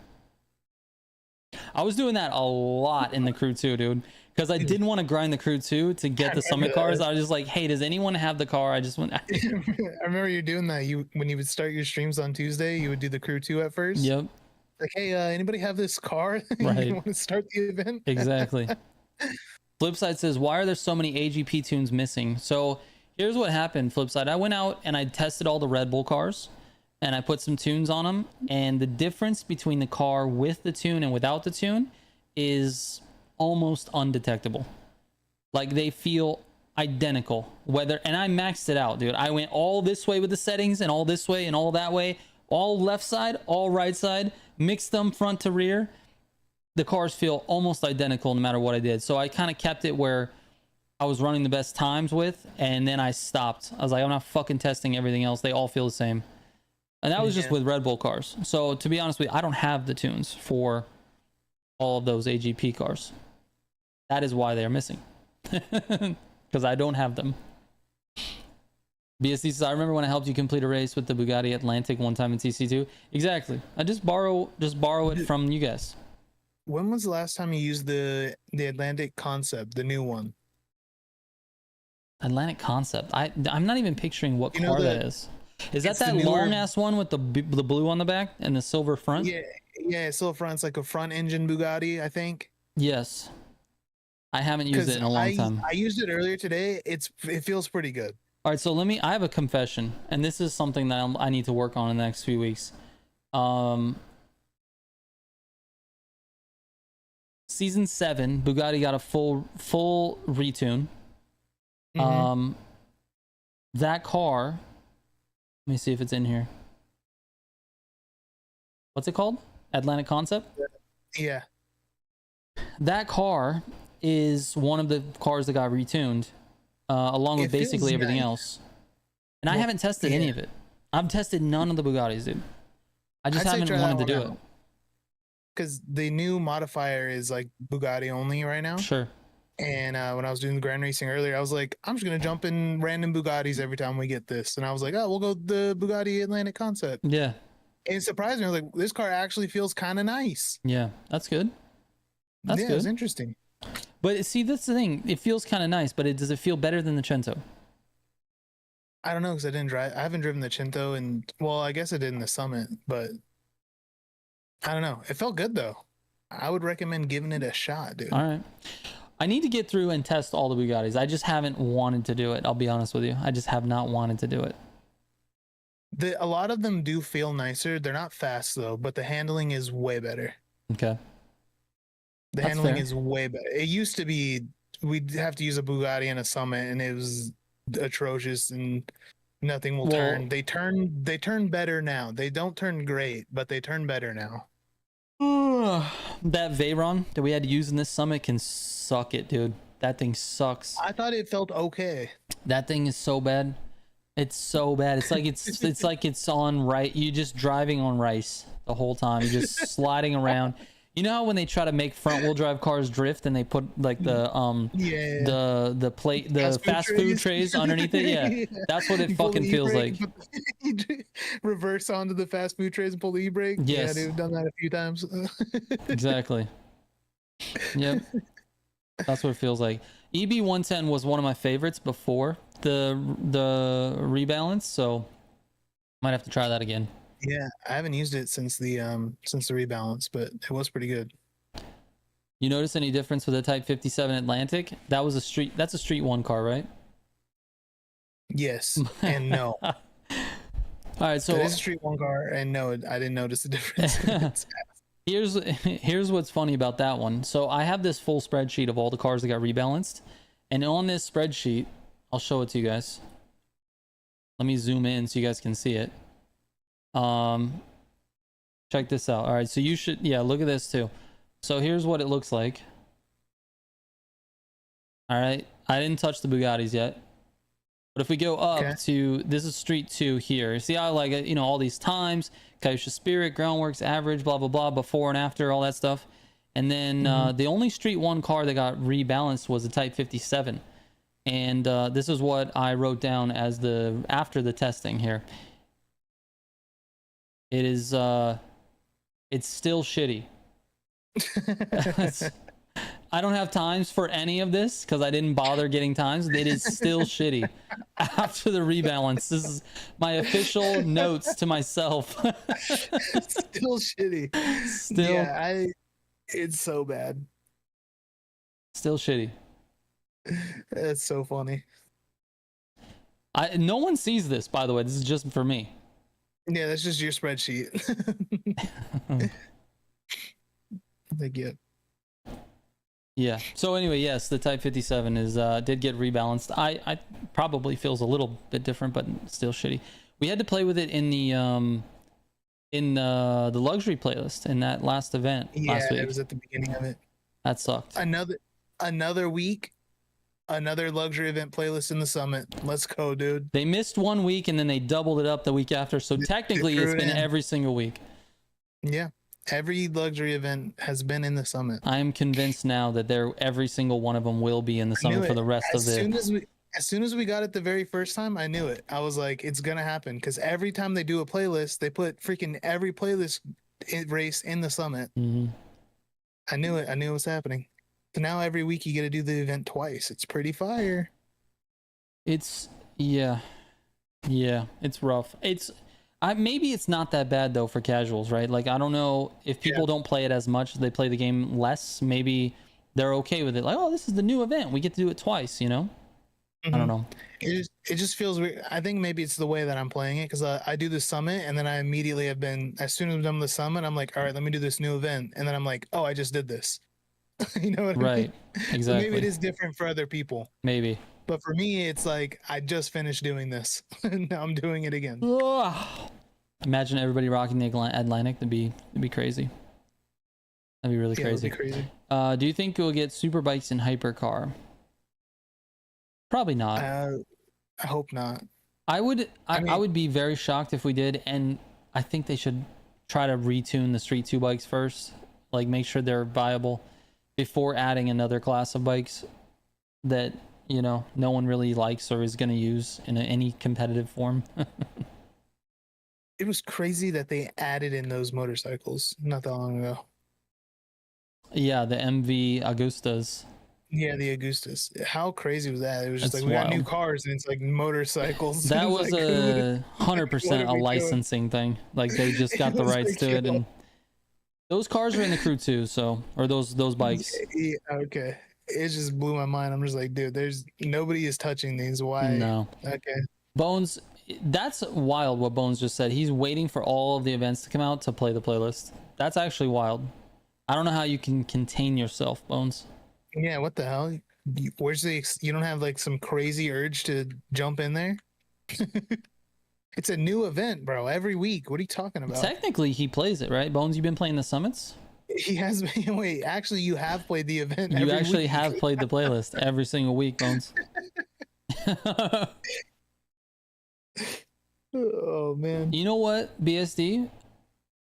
S2: I was doing that a lot in the crew 2, dude, because I didn't want to grind the crew 2 to get the summit cars. I was just like, hey, does anyone have the car? I
S1: remember you doing that. When you would start your streams on Tuesday, you would do the crew 2 at first.
S2: Yep.
S1: Like, hey, anybody have this car?
S2: Right.
S1: You want to start the event?
S2: Exactly. Flipside says, why are there so many AGP tunes missing? So here's what happened, Flipside. I went out and I tested all the Red Bull cars, and I put some tunes on them, and the difference between the car with the tune and without the tune is almost undetectable. Like they feel identical. And I maxed it out, dude. I went all this way with the settings, and all this way and all that way, all left side, all right side, mixed them front to rear. The cars feel almost identical no matter what I did. So I kind of kept it where I was running the best times with, and then I stopped. I was like, I'm not fucking testing everything else. They all feel the same. And that was just with Red Bull cars. So to be honest with you, I don't have the tunes for all of those AGP cars. That is why they are missing. Because I don't have them. BSD says, I remember when I helped you complete a race with the Bugatti Atlantic one time in TC2. Exactly. I just borrow it from you guys.
S1: When was the last time you used the Atlantic Concept, the new one?
S2: Atlantic Concept. I'm not even picturing what car that is. Is that long ass one with the blue on the back and the silver front?
S1: Yeah, silver front. It's like a front engine Bugatti, I think.
S2: Yes. I haven't used it in a long time.
S1: I used it earlier today. It feels pretty good.
S2: All right, so I have a confession, and this is something that I need to work on in the next few weeks. Season 7, Bugatti got a full retune. That car, let me see if it's in here. What's it called? Atlantic Concept?
S1: Yeah.
S2: That car is one of the cars that got retuned, along with basically everything else. And I haven't tested any of it. I've tested none of the Bugattis, dude. I just haven't wanted to do it.
S1: Because the new modifier is like Bugatti only right now.
S2: Sure.
S1: And when I was doing the grand racing earlier, I was like, I'm just going to jump in random Bugattis every time we get this. And I was like, oh, we'll go the Bugatti Atlantic Concept.
S2: Yeah.
S1: And it surprised me. I was like, this car actually feels kind of nice.
S2: Yeah, that's good. That's good.
S1: It was interesting.
S2: But see, that's the thing. It feels kind of nice, but does it feel better than the Cento?
S1: I don't know, because I haven't driven the Cento, and well, I guess I did in the Summit, but I don't know. It felt good though. I would recommend giving it a shot, dude.
S2: All right. I need to get through and test all the Bugattis. I just haven't wanted to do it. I'll be honest with you. I just have not wanted to do it.
S1: A lot of them do feel nicer. They're not fast though, but the handling is way better.
S2: Okay.
S1: The handling is way better. It used to be we'd have to use a Bugatti and a Summit, and it was atrocious, and nothing will turn. They turn better now. They don't turn great, but they turn better now.
S2: That Veyron that we had to use in this Summit can suck it, dude. That thing sucks.
S1: I thought it felt okay.
S2: That thing is so bad. It's so bad. It's like it's like it's on right. You're just driving on rice the whole time. You're just sliding around. You know how when they try to make front wheel drive cars drift and they put like the fast food trays underneath it? Yeah. That's what it fucking feels like.
S1: Reverse onto the fast food trays and pull the e-brake.
S2: Yes.
S1: Yeah, they've done that a few times.
S2: Exactly. Yep. That's what it feels like. EB110 was one of my favorites before the rebalance, so might have to try that again.
S1: Yeah, I haven't used it since the rebalance, but it was pretty good.
S2: You notice any difference with the Type 57 Atlantic? That's a Street 1 car, right?
S1: Yes, and no.
S2: All right, so
S1: it is a Street 1 car, and no, I didn't notice the difference.
S2: Here's what's funny about that one. So I have this full spreadsheet of all the cars that got rebalanced, and on this spreadsheet, I'll show it to you guys. Let me zoom in so you guys can see it. Check this out. All right, so you should, look at this too. So here's what it looks like. All right, I didn't touch the Bugattis yet, but if we go up to, this is Street 2 here. See how like, all these times, Kaisha Spirit, Groundworks, average, blah, blah, blah, before and after, all that stuff. And then the only Street 1 car that got rebalanced was the Type 57. And this is what I wrote down as after the testing here. It is, it's still shitty. I don't have times for any of this because I didn't bother getting times. It is still shitty after the rebalance. This is my official notes to myself.
S1: Still shitty.
S2: Still.
S1: Yeah, it's so bad.
S2: Still shitty.
S1: It's so funny.
S2: No one sees this, by the way. This is just for me.
S1: Yeah, that's just your spreadsheet. Thank you.
S2: Yeah. So anyway, yes, the Type 57 did get rebalanced. I probably feels a little bit different, but still shitty. We had to play with it in the luxury playlist in that last event last week.
S1: Yeah, it was at the beginning of it.
S2: That sucked.
S1: Another week another luxury event playlist in the summit. Let's go, dude.
S2: They missed 1 week and then they doubled it up the week after. So technically, it's been every single week.
S1: Yeah, every luxury event has been in the summit.
S2: I am convinced now that every single one of them will be in the summit for the rest of the.
S1: As soon as we got it the very first time, I knew it. I was like, it's gonna happen, because every time they do a playlist, they put freaking every playlist race in the summit.
S2: Mm-hmm.
S1: I knew it. I knew it was happening. So now every week you get to do the event twice. It's pretty fire.
S2: It's it's rough. Maybe it's not that bad though for casuals, right? Like I don't know if people don't play it as much, they play the game less. Maybe they're okay with it. Like, oh, this is the new event, we get to do it twice, you know. I don't know.
S1: It just feels weird. I think maybe it's the way that I'm playing it, because I do the summit and then I immediately have been, as soon as I'm done with the summit, I'm like, all right, let me do this new event, and then I'm like, oh, I just did this. You know what I mean?
S2: Right. Exactly.
S1: So maybe it is different for other people.
S2: Maybe.
S1: But for me, it's like I just finished doing this, and now I'm doing it again.
S2: Imagine everybody rocking the Atlantic. It'd be crazy. That'd be really crazy.
S1: It'd be crazy.
S2: Do you think we'll get super bikes in hypercar? Probably not.
S1: I hope not.
S2: I would be very shocked if we did, and I think they should try to retune the Street 2 bikes first, like make sure they're viable before adding another class of bikes that, you know, no one really likes or is going to use in any competitive form.
S1: It was crazy that they added in those motorcycles not that long ago.
S2: Yeah, the MV Agustas.
S1: Yeah, the Augustus. How crazy was that? It was just
S2: That's
S1: like, we got
S2: wild.
S1: new cars, and it's like motorcycles.
S2: That was
S1: like,
S2: a 100% a licensing thing. Like they just got the rights to it, and those cars are in the Crew too. So, or those bikes.
S1: Yeah, okay. It just blew my mind. I'm just like, dude, there's nobody is touching these. Why?
S2: No.
S1: Okay.
S2: Bones, that's wild what Bones just said. He's waiting for all of the events to come out to play the playlist. That's actually wild. I don't know how you can contain yourself, Bones.
S1: Yeah, what the hell? Where's you don't have like some crazy urge to jump in there? It's a new event, bro. Every week. What are you talking about?
S2: Technically, he plays it, right? Bones, you've been playing the summits?
S1: He has been. Wait, actually, you have played the event.
S2: You actually
S1: week.
S2: have played the playlist every single week, Bones.
S1: Oh, man.
S2: You know what, BSD?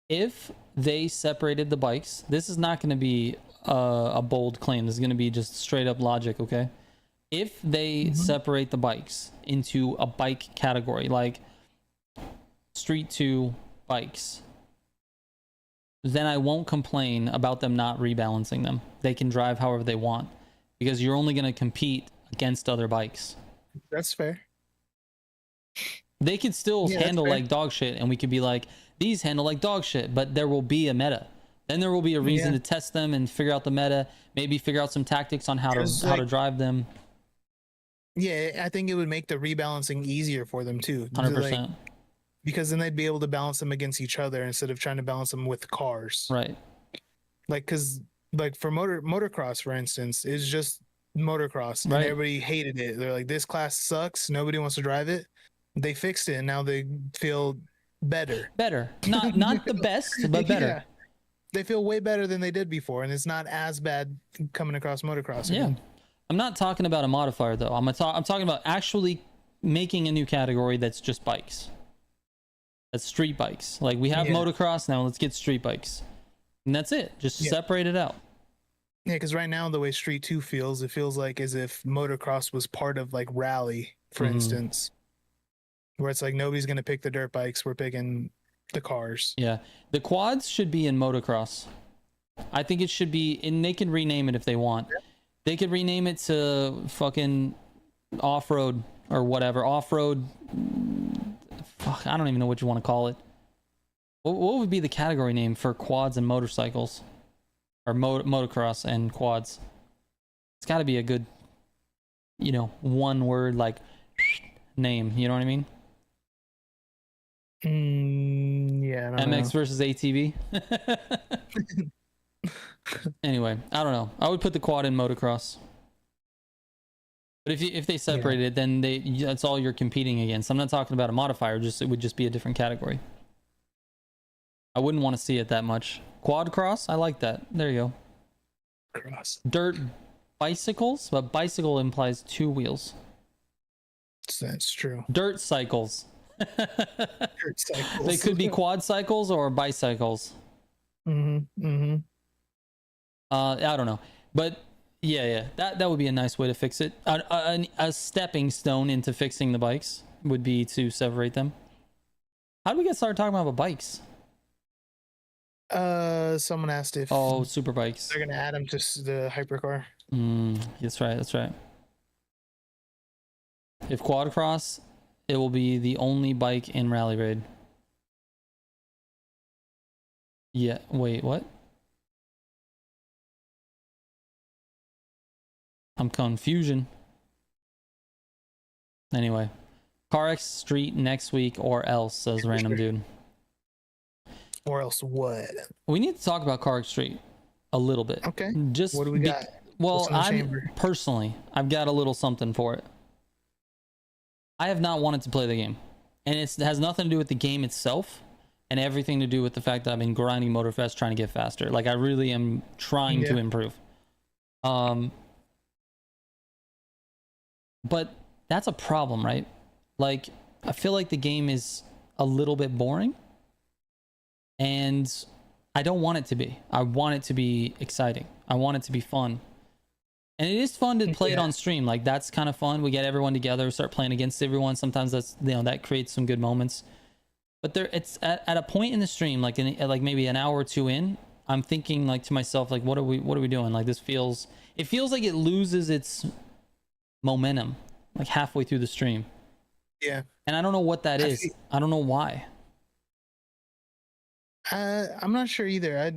S2: If they separated the bikes, this is not going to be a bold claim. This is going to be just straight up logic, okay? If they separate the bikes into a bike category, like Street 2 bikes, then I won't complain about them not rebalancing them. They can drive however they want, because you're only going to compete against other bikes.
S1: That's fair.
S2: They could still handle like dog shit, and we could be like, these handle like dog shit, but there will be a meta. Then there will be a reason to test them and figure out the meta, maybe figure out some tactics on how to drive them.
S1: Yeah, I think it would make the rebalancing easier for them too.
S2: 100%.
S1: Because then they'd be able to balance them against each other instead of trying to balance them with cars.
S2: Right.
S1: Like, because like for motocross, for instance, it's just motocross, and everybody hated it. They're like, this class sucks. Nobody wants to drive it. They fixed it, and now they feel better. Not the best, but better. Yeah. They feel way better than they did before, and it's not as bad coming across motocross again.
S2: I'm not talking about a modifier though. I'm talking about actually making a new category that's just bikes. That's street bikes. Like we have motocross, now let's get street bikes. And that's it. Just separate it out.
S1: Yeah, because right now the way Street 2 feels, it feels like as if motocross was part of like rally, for instance. Where it's like nobody's gonna pick the dirt bikes, we're picking the cars.
S2: Yeah. The quads should be in motocross. I think it should be, and they can rename it if they want. They could rename it to fucking off-road or whatever. Off-road. Fuck, I don't even know what you want to call it. What would be the category name for quads and motorcycles? Or motocross and quads? It's got to be a good, you know, one word like name. You know what I mean?
S1: Yeah. I don't
S2: MX
S1: know.
S2: versus ATV. Anyway, I don't know. I would put the quad in motocross. But if they separated it, then that's all you're competing against. I'm not talking about a modifier. It would just be a different category. I wouldn't want to see it that much. Quad cross, I like that. There you go.
S1: Cross.
S2: Dirt bicycles, but bicycle implies 2 wheels.
S1: That's true.
S2: Dirt cycles.
S1: Dirt cycles.
S2: They could be quad cycles or bicycles.
S1: I
S2: I don't know, but yeah, that would be a nice way to fix it. A stepping stone into fixing the bikes would be to separate them. How do we get started talking about bikes?
S1: Someone asked if
S2: super bikes.
S1: they're gonna add them to the hypercar.
S2: That's right. If quadcross, it will be the only bike in Rally Raid. Yeah, wait, what? I'm confusion. Anyway, CarX Street next week or else, says random dude.
S1: Or else what?
S2: We need to talk about CarX Street a little bit.
S1: Okay.
S2: Just
S1: what do we got?
S2: Well, I've got a little something for it. I have not wanted to play the game, and it has nothing to do with the game itself, and everything to do with the fact that I've been grinding Motorfest trying to get faster. Like, I really am trying to improve. But that's a problem, right? Like, I feel like the game is a little bit boring, and I don't want it to be. I want it to be exciting. I want it to be fun. And it is fun to play it on stream. Like, that's kind of fun. We get everyone together, start playing against everyone. Sometimes that's, that creates some good moments. But it's at a point in the stream, like maybe an hour or two in, I'm thinking like to myself, like, what are we doing? Like, it feels like it loses its momentum like halfway through the stream.
S1: Yeah.
S2: And I don't know what that is. I don't know why.
S1: I'm not sure either.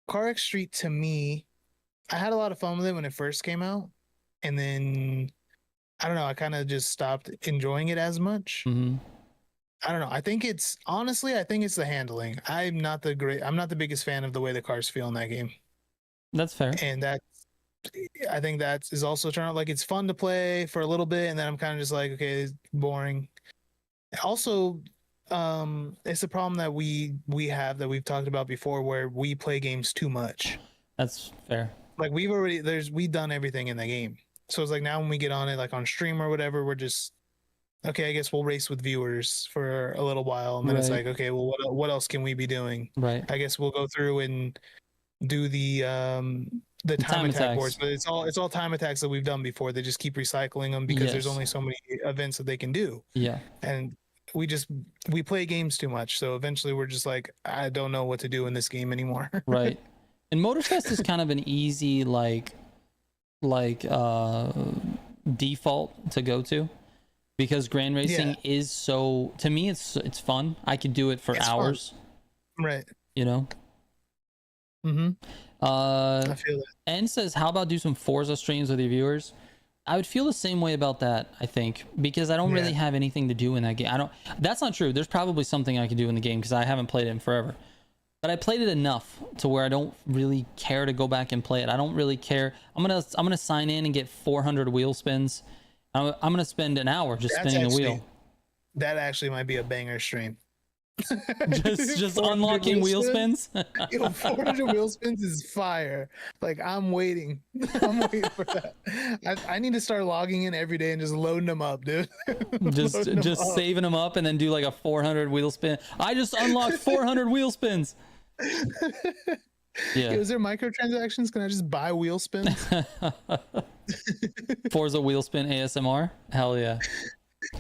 S1: CarX Street, to me, I had a lot of fun with it when it first came out, and then I don't know, I kind of just stopped enjoying it as much. I don't know. I think it's the handling. I'm not the biggest fan of the way the cars feel in that game.
S2: That's fair.
S1: And I think that is also turned out, like, it's fun to play for a little bit, and then I'm kind of just like, okay, it's boring. Also, it's a problem that we have that we've talked about before, where we play games too much.
S2: That's fair.
S1: Like, we've done everything in the game. So it's like, now when we get on it, like on stream or whatever, we're just, okay, I guess we'll race with viewers for a little while, and then it's like, okay, well, what else can we be doing?
S2: Right.
S1: I guess we'll go through and do the time attack boards, but it's all time attacks that we've done before. They just keep recycling them because there's only so many events that they can do. Yeah. And we play games too much, so eventually we're just like, I don't know what to do in this game anymore.
S2: Right. And Motorfest is kind of an easy default to go to, because grand racing is so, to me, it's fun. I could do it for hours.
S1: Fun. Right.
S2: You know. I feel that. N says, how about do some Forza streams with your viewers? I would feel the same way about that, I think, because I don't really have anything to do in that game. That's not true. There's probably something I could do in the game because I haven't played it in forever. But I played it enough to where I don't really care to go back and play it. I don't really care. I'm gonna sign in and get 400 wheel spins. I'm gonna spend an hour just spinning the wheel.
S1: That actually might be a banger stream.
S2: just unlocking wheel spins.
S1: 400 wheel spins is fire. Like, I'm waiting for that. I need to start logging in every day and just loading them up, dude.
S2: just saving them up and then do like a 400 wheel spin. I just unlocked 400 wheel spins.
S1: Yeah. Is there microtransactions? Can I just buy wheel spins?
S2: Forza wheel spin ASMR? Hell yeah.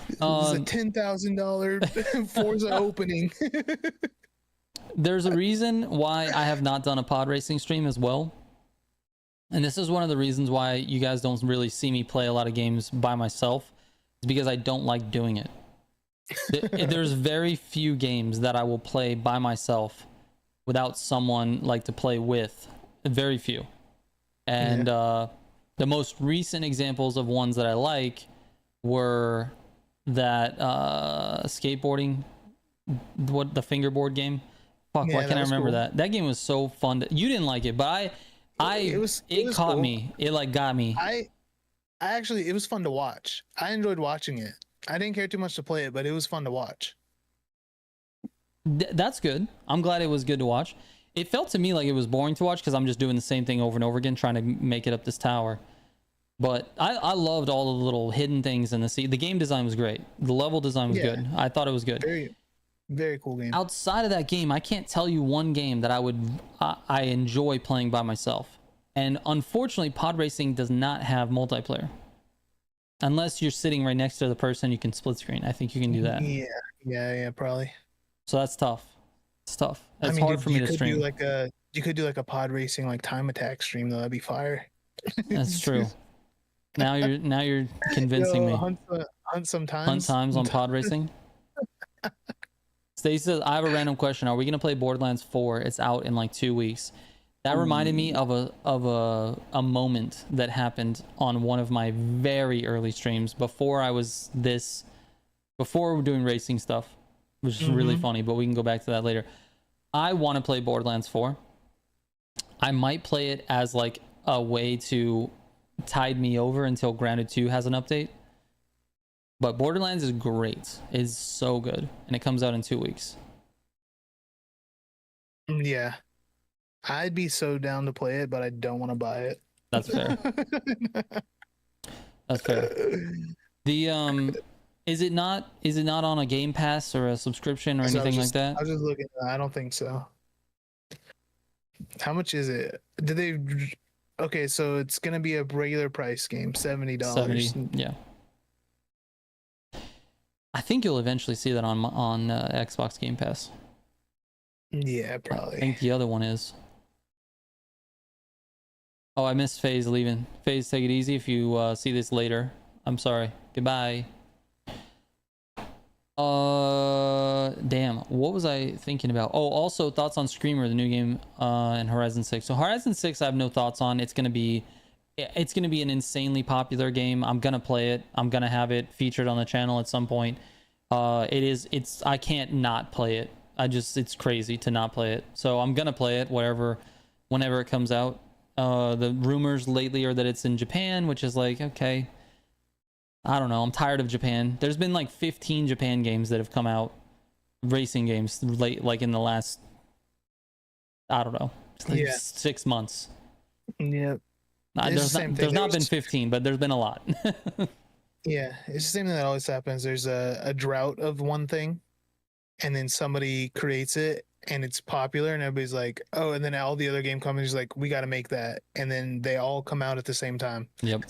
S1: This is a $10,000 Forza opening.
S2: There's a reason why I have not done a pod racing stream as well. And this is one of the reasons why you guys don't really see me play a lot of games by myself. It's because I don't like doing it. There's very few games that I will play by myself without someone like to play with. Very few. And the most recent examples of ones that I like were that skateboarding, the fingerboard game. Why can't I remember that? That game was so fun. You didn't like it, but it caught cool. me. It like got me.
S1: I actually, it was fun to watch. I enjoyed watching it. I didn't care too much to play it, but it was fun to watch.
S2: That's good. I'm glad it was good to watch. It felt to me like it was boring to watch because I'm just doing the same thing over and over again, trying to make it up this tower. But I loved all the little hidden things in the sea. The game design was great. The level design was good. I thought it was good.
S1: Very, very cool game.
S2: Outside of that game, I can't tell you one game that I enjoy playing by myself. And unfortunately, pod racing does not have multiplayer. Unless you're sitting right next to the person, you can split screen. I think you can do that.
S1: Yeah, probably.
S2: So that's tough. It's tough. It's hard for me to stream.
S1: You could do like a pod racing like time attack stream though. That'd be fire.
S2: That's true. Now you're convincing me.
S1: Hunt sometimes.
S2: Hunt times on pod racing. Stacey says, I have a random question. Are we gonna play Borderlands 4? It's out in like 2 weeks. That reminded me of a moment that happened on one of my very early streams before we were doing racing stuff, which is really funny, but we can go back to that later. I want to play Borderlands 4. I might play it as like a way to tide me over until Grounded 2 has an update. But Borderlands is great. It's so good. And it comes out in 2 weeks.
S1: Yeah. I'd be so down to play it, but I don't want to buy it.
S2: That's fair. That's fair. The is it not on a Game Pass or a subscription or anything like that?
S1: I was just looking. I don't think so. How much is it? Did they? Okay, so it's gonna be a regular price game, $70.
S2: 70, yeah. I think you'll eventually see that on Xbox Game Pass.
S1: Yeah, probably.
S2: I think the other one is. Oh, I missed FaZe leaving. FaZe, take it easy. If you see this later, I'm sorry. Goodbye. Damn. What was I thinking about? Oh, also thoughts on Screamer, the new game, and Horizon 6. So Horizon 6, I have no thoughts on. It's gonna be an insanely popular game. I'm gonna play it. I'm gonna have it featured on the channel at some point. I can't not play it. It's crazy to not play it. So I'm gonna play it whenever it comes out. The rumors lately are that it's in Japan, which is like, okay, I don't know. I'm tired of Japan. There's been like 15 Japan games that have come out, racing games, like in the last, I don't know, 6 months.
S1: Yeah.
S2: There's not been 15, but there's been a lot.
S1: Yeah, it's the same thing that always happens. There's a drought of one thing, and then somebody creates it, and it's popular, and everybody's like, oh, and then all the other game companies like, we got to make that, and then they all come out at the same time.
S2: Yep.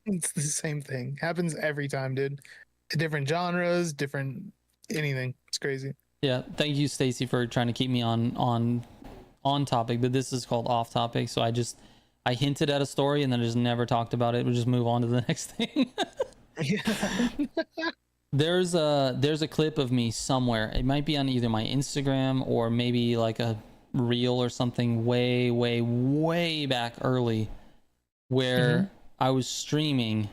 S1: It's the same thing. Happens every time, dude. Different genres, different anything. It's crazy.
S2: Yeah, thank you, Stacy, for trying to keep me on topic, but this is called off topic, so I hinted at a story and then I just never talked about it. We'll just move on to the next thing. There's a clip of me somewhere. It might be on either my Instagram or maybe like a reel or something way back early where I was streaming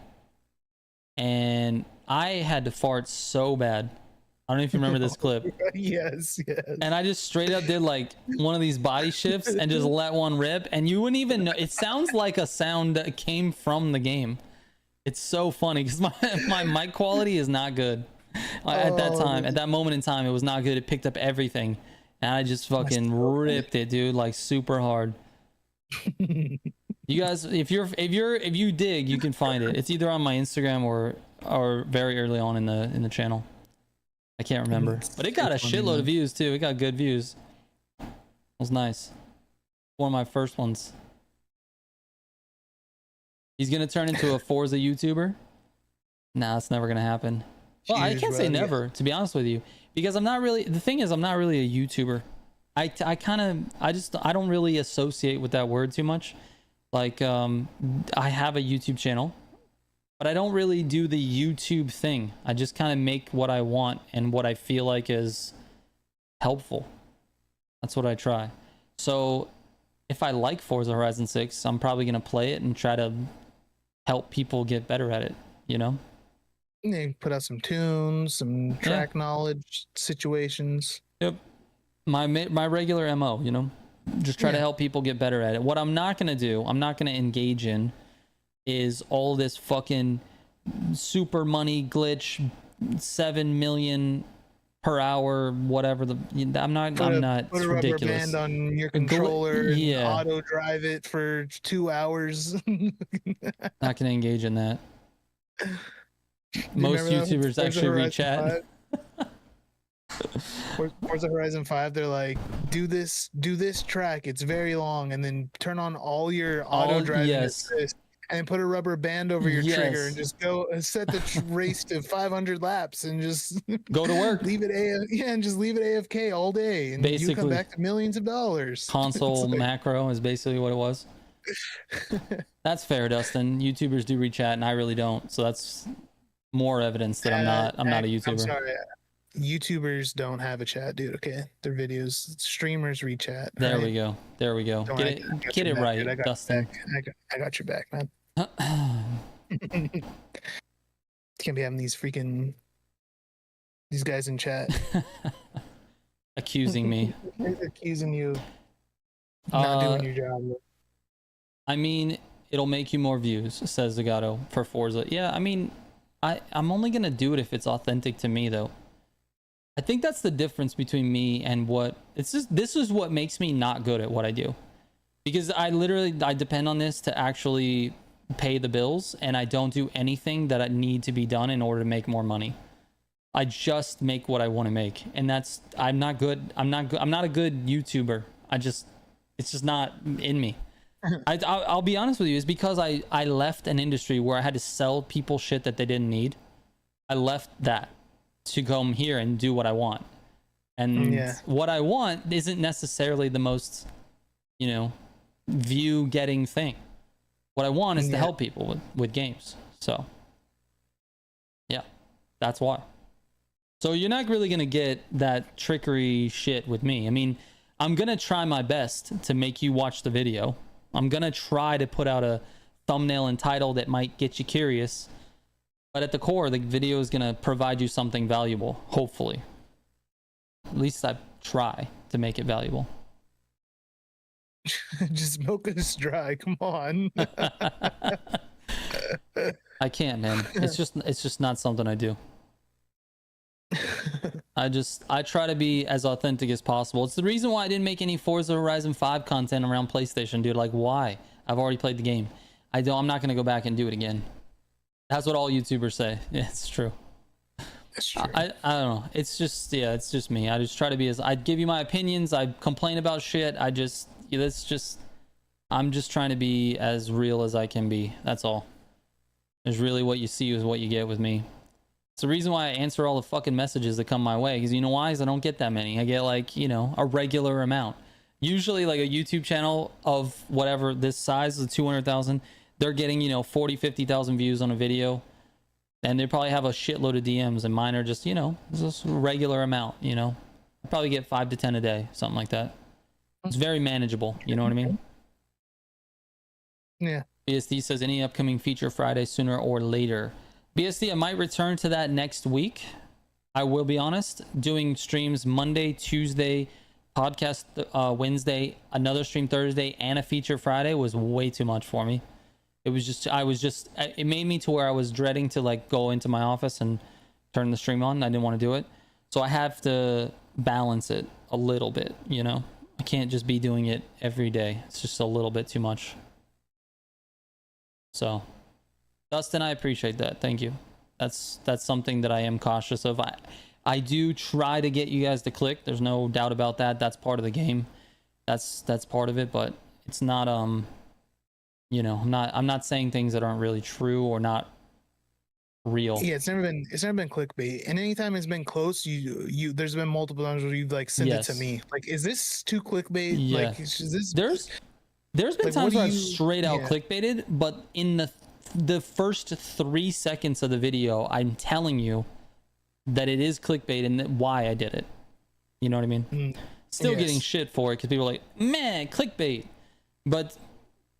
S2: and I had to fart so bad. I don't know if you remember this clip.
S1: Yes.
S2: And I just straight up did like one of these body shifts and just let one rip, and you wouldn't even know. It sounds like a sound that came from the game. It's so funny because my mic quality is not good. At that moment in time, it was not good. It picked up everything, and I just fucking ripped it, dude, like super hard. You guys, if you dig, you can find it. It's either on my Instagram or very early on in the channel. I can't remember, but it got a shitload of views too. It got good views. It was nice. One of my first ones. He's gonna turn into a Forza YouTuber. Nah, it's never gonna happen. Well, I can't say never, to be honest with you, because I'm not really. The thing is, I'm not really a YouTuber. I don't really associate with that word too much. Like, I have a YouTube channel, but I don't really do the YouTube thing. I just kind of make what I want and what I feel like is helpful. That's what I try. So if I like Forza Horizon 6, I'm probably going to play it and try to help people get better at it, you know?
S1: You put out some tunes, some track knowledge, situations.
S2: Yep. My regular MO, you know? Just try to help people get better at it. What I'm not going to do, I'm not going to engage in, is all this fucking super money glitch, 7 million per hour, whatever I'm not,
S1: put
S2: it's
S1: a rubber
S2: ridiculous.
S1: band on your controller and
S2: Yeah,
S1: auto drive it for 2 hours.
S2: not gonna engage in that.
S1: You
S2: Most
S1: remember that
S2: YouTubers
S1: Forza
S2: actually read
S1: Horizon
S2: chat.
S1: 5? Forza Horizon 5, they're like, do this track, it's very long, and then turn on all your auto driving
S2: Yes,
S1: assist, and put a rubber band over your trigger, and
S2: yes.
S1: just go set the race to 500 laps, and just
S2: Go to work.
S1: leave it and just leave it AFK all day, and you come
S2: Basically,
S1: back to millions of dollars.
S2: console
S1: It's like,
S2: macro is basically what it was. That's fair, Dustin. YouTubers do read chat, and I really don't. So that's more evidence that I'm not a YouTuber.
S1: I'm sorry. YouTubers don't have a chat, dude. Okay, their videos. Streamers read chat.
S2: There
S1: right?
S2: we go. There we go.
S1: Don't
S2: Get it
S1: back,
S2: right,
S1: dude.
S2: Dustin.
S1: I got your back, man. Can't be having these guys in chat
S2: Accusing me.
S1: accusing you of not doing your job.
S2: I mean, it'll make you more views, says Zagato for Forza. Yeah, I mean, I'm only gonna do it if it's authentic to me, though. I think that's the difference between me and this is what makes me not good at what I do, because I depend on this to actually pay the bills, and I don't do anything that I need to be done in order to make more money. I just make what I want to make, and I'm not good. I'm not a good YouTuber. It's just not in me. I'll be honest with you. It's because I left an industry where I had to sell people shit that they didn't need. I left that to come here and do what I want. And what I want isn't necessarily the most, view getting thing. What I want is to help people with games. So, yeah, that's why. So you're not really going to get that trickery shit with me. I mean, I'm going to try my best to make you watch the video. I'm going to try to put out a thumbnail and title that might get you curious. But at the core, the video is going to provide you something valuable, hopefully. At least I try to make it valuable.
S1: Just milk us dry. Come on.
S2: I can't, man. It's just not something I do. I try to be as authentic as possible. It's the reason why I didn't make any Forza Horizon 5 content around PlayStation, dude. Like, why? I've already played the game. I'm not going to go back and do it again. That's what all YouTubers say. Yeah, it's true.
S1: That's true.
S2: I don't know. It's just me. I just try to be I give you my opinions. I complain about shit. I'm just trying to be as real as I can be. That's all. There's really what you see is what you get with me. It's the reason why I answer all the fucking messages that come my way. Because you know why? Because I don't get that many. I get like, a regular amount. Usually like a YouTube channel of whatever this size is 200,000. They're getting, 40, 50,000 views on a video. And they probably have a shitload of DMs. And mine are just, just a regular amount, I probably get 5 to 10 a day. Something like that. It's very manageable. You know what I mean?
S1: Yeah.
S2: BSD says any upcoming feature Friday sooner or later. BSD, I might return to that next week. I will be honest. Doing streams Monday, Tuesday, podcast Wednesday, another stream Thursday, and a feature Friday was way too much for me. It made me to where I was dreading to like go into my office and turn the stream on. I didn't want to do it. So I have to balance it a little bit, I can't just be doing it every day. It's just a little bit too much. So, Dustin, I appreciate that. Thank you. That's something that I am cautious of. I do try to get you guys to click. There's no doubt about that. That's part of the game. That's part of it, but it's not I'm not saying things that aren't really true or not real.
S1: Yeah, it's never been clickbait. And anytime it's been close, there's been multiple times where you've like sent it to me. Like, is this too clickbait?
S2: Yeah.
S1: Like, is this
S2: There's been
S1: like,
S2: times where I've straight out clickbaited, but in the first 3 seconds of the video, I'm telling you that it is clickbait and why I did it. You know what I mean? Still getting shit for it because people are like, man, clickbait. But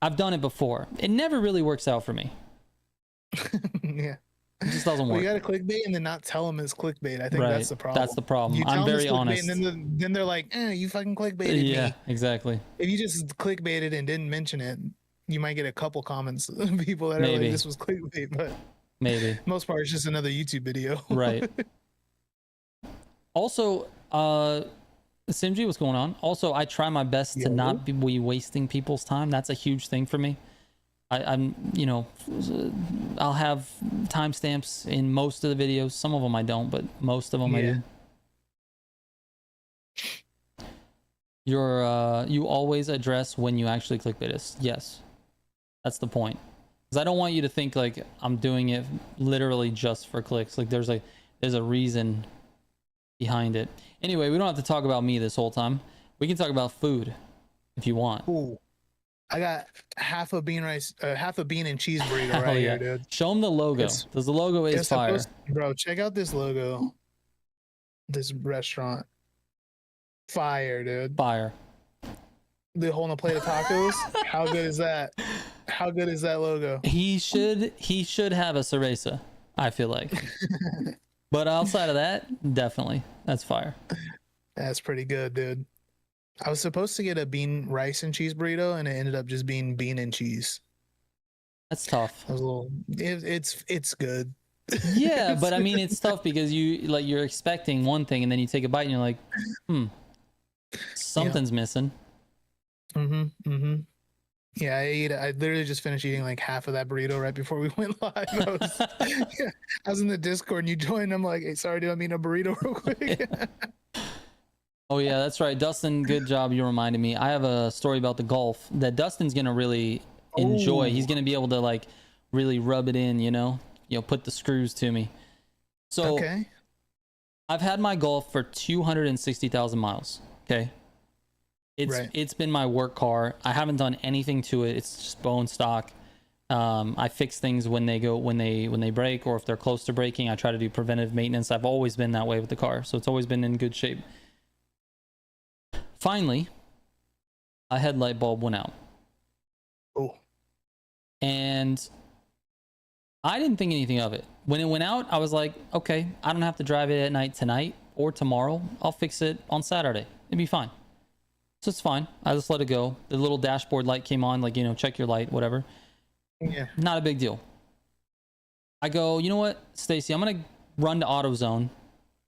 S2: I've done it before. It never really works out for me.
S1: Yeah.
S2: It just doesn't work.
S1: You got to clickbait and then not tell them it's clickbait. I think that's the problem.
S2: That's the problem.
S1: You tell
S2: I'm
S1: them
S2: very
S1: it's
S2: honest.
S1: And then they're like, you fucking clickbaited me.
S2: Yeah, exactly.
S1: If you just clickbaited and didn't mention it, you might get a couple comments of people that are like, this was clickbait, but
S2: maybe
S1: most part it's just another YouTube video.
S2: Right. Also, Simji, what's going on? Also, I try my best to not be wasting people's time. That's a huge thing for me. I'm, you know, I'll have timestamps in most of the videos. Some of them I don't, but most of them I do. You always address when you actually clickbait us. Yes, that's the point. Because I don't want you to think like I'm doing it literally just for clicks. Like there's a reason behind it. Anyway, we don't have to talk about me this whole time. We can talk about food if you want.
S1: Ooh. I got half a bean and cheese burrito right here, dude.
S2: Show them the logo. Because the logo is fire.
S1: Bro, check out this logo. This restaurant. Fire, dude.
S2: Fire.
S1: The whole plate of tacos. How good is that? How good is that logo?
S2: He should have a cerveza, I feel like. But outside of that, definitely. That's fire.
S1: That's pretty good, dude. I was supposed to get a bean, rice, and cheese burrito, and it ended up just being bean and cheese.
S2: That's tough.
S1: I was a little. It's good.
S2: Yeah, but I mean, it's tough because you're expecting one thing, and then you take a bite, and you're like, something's missing.
S1: Yeah, I literally just finished eating like half of that burrito right before we went live. I was in the Discord and you joined. I'm like, hey, sorry, dude, I'm eating a burrito real quick.
S2: Oh yeah, that's right. Dustin, good job. You reminded me. I have a story about the golf that Dustin's going to really enjoy. He's going to be able to like really rub it in, you know, put the screws to me. So
S1: okay.
S2: I've had my golf for 260,000 miles. Okay. It's been my work car. I haven't done anything to it. It's just bone stock. I fix things when they break, or if they're close to breaking, I try to do preventive maintenance. I've always been that way with the car. So it's always been in good shape. Finally, a headlight bulb went out.
S1: Oh.
S2: And I didn't think anything of it. When it went out, I was like, okay, I don't have to drive it at night tonight or tomorrow. I'll fix it on Saturday. It'd be fine. So it's fine. I just let it go. The little dashboard light came on, like, check your light, whatever.
S1: Yeah.
S2: Not a big deal. I go, you know what, Stacy, I'm going to run to AutoZone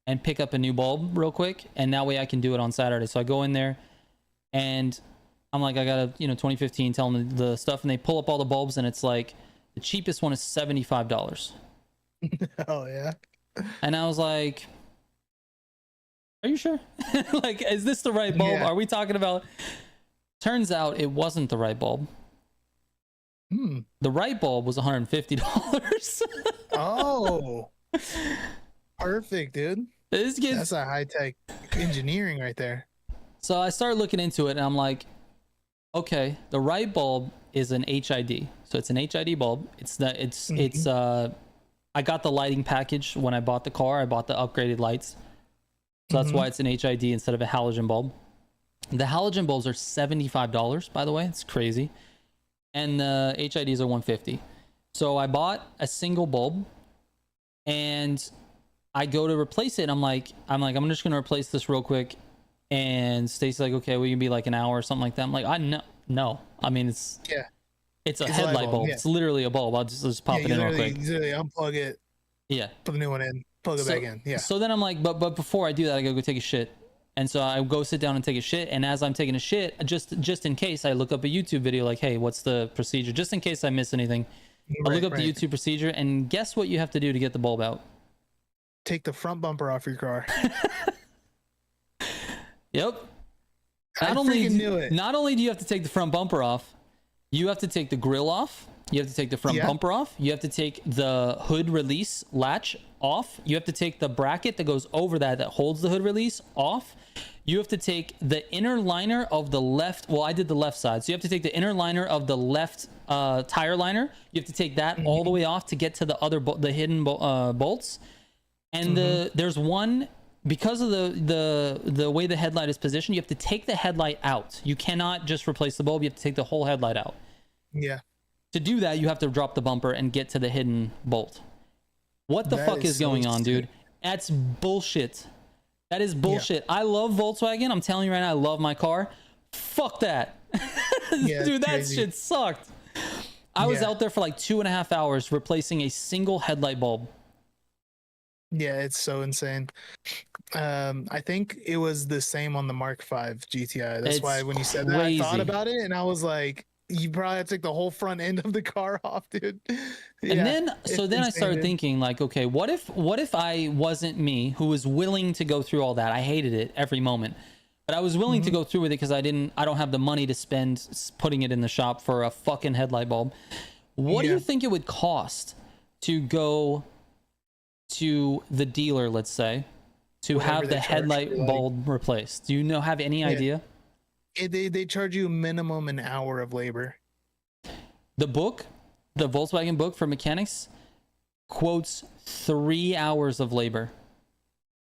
S2: and pick up a new bulb real quick, and that way I can do it on Saturday. So I go in there and I'm like, I got a 2015, tell them the stuff, and they pull up all the bulbs, and it's like the cheapest one is $75.
S1: Oh yeah.
S2: And I was like, are you sure? Like, is this the right bulb?
S1: Yeah.
S2: Are we talking about? Turns out it wasn't the right bulb. The right bulb was $150.
S1: Oh, perfect, dude. That's a high-tech engineering right there.
S2: So I started looking into it, and I'm like, okay, the right bulb is an HID. So it's an HID bulb. I got the lighting package when I bought the car. I bought the upgraded lights. So that's why it's an HID instead of a halogen bulb. The halogen bulbs are $75, by the way. It's crazy. And the HIDs are $150. So I bought a single bulb, and I go to replace it. And I'm I'm just gonna replace this real quick. And Stacy's like, okay, we can be like an hour or something like that. I'm like, no. I mean, it's a headlight bulb. Yeah. It's literally a bulb. I'll just pop it in real quick.
S1: You literally unplug it. Yeah. Put the new one in. Plug it back in. Yeah.
S2: So then I'm like, but before I do that, I gotta go take a shit. And so I go sit down and take a shit. And as I'm taking a shit, just in case, I look up a YouTube video like, hey, what's the procedure? Just in case I miss anything. I look up the YouTube procedure, and guess what you have to do to get the bulb out?
S1: Take the front bumper off your car.
S2: Yep.
S1: Not only
S2: do you have to take the front bumper off, you have to take the grill off. You have to take the front bumper off. You have to take the hood release latch off. You have to take the bracket that goes over that holds the hood release off. You have to take the inner liner of the left. Well, I did the left side. So you have to take the inner liner of the left tire liner. You have to take that all the way off to get to the hidden bolts. And there's one, because of the way the headlight is positioned, you have to take the headlight out. You cannot just replace the bulb. You have to take the whole headlight out.
S1: Yeah.
S2: To do that, you have to drop the bumper and get to the hidden bolt. What the fuck is going on, dude? That's bullshit. That is bullshit. Yeah. I love Volkswagen. I'm telling you right now, I love my car. Fuck that. Dude, that shit sucked. I was out there for like 2.5 hours replacing a single headlight bulb.
S1: Yeah, it's so insane. I think it was the same on the Mark V GTI. That's why
S2: It's
S1: when you said that, I thought
S2: crazy.
S1: about it and I was like, you probably have to take the whole front end of the car off, dude.
S2: And
S1: Yeah,
S2: then so
S1: it's
S2: then I
S1: insane,
S2: started
S1: dude.
S2: thinking like, okay, what if I wasn't me who was willing to go through all that? I hated it every moment. But I was willing to go through with it because I don't have the money to spend putting it in the shop for a fucking headlight bulb. What do
S1: Yeah.
S2: you think it would cost to go to the dealer, let's say, to
S1: Whatever
S2: have
S1: they
S2: the
S1: charge
S2: headlight
S1: for, like-
S2: bulb replaced? Do you have any idea?
S1: They charge you minimum an hour of labor.
S2: The book, the Volkswagen book for mechanics, quotes 3 hours of labor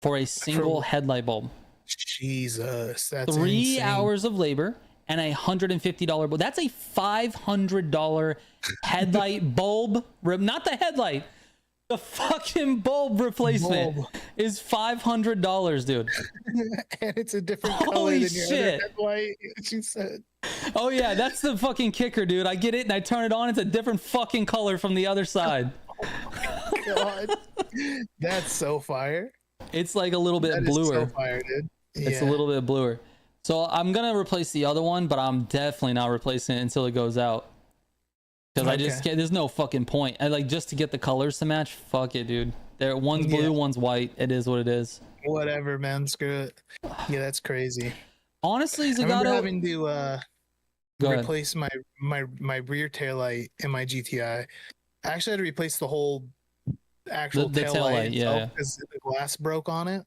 S2: for a single headlight bulb.
S1: Jesus, that's
S2: 3
S1: insane.
S2: hours of labor and $150 bulb. That's a $500 headlight bulb. Not the headlight. The fucking bulb replacement is $500, dude.
S1: And it's a different
S2: Holy
S1: color than your
S2: shit.
S1: other headlight. She said,
S2: Oh yeah, that's the fucking kicker, dude. I get it and I turn it on. It's a different fucking color from the other side.
S1: God, that's so fire.
S2: It's like a little bit
S1: That is
S2: bluer.
S1: so fire, dude.
S2: It's a little bit bluer. So I'm gonna replace the other one, but I'm definitely not replacing it until it goes out. Because I just can't, there's no fucking point. I like just to get the colors to match. Fuck it, dude. There, one's blue, one's white. It is what it is.
S1: Whatever, man. Screw it. Yeah, that's crazy.
S2: Honestly,
S1: I remember
S2: Zagato,
S1: having to
S2: go ahead.
S1: replace my rear tail light in my GTI. I actually had to replace the whole actual
S2: The
S1: tail
S2: tail
S1: light
S2: light, yeah,
S1: because the glass broke on it,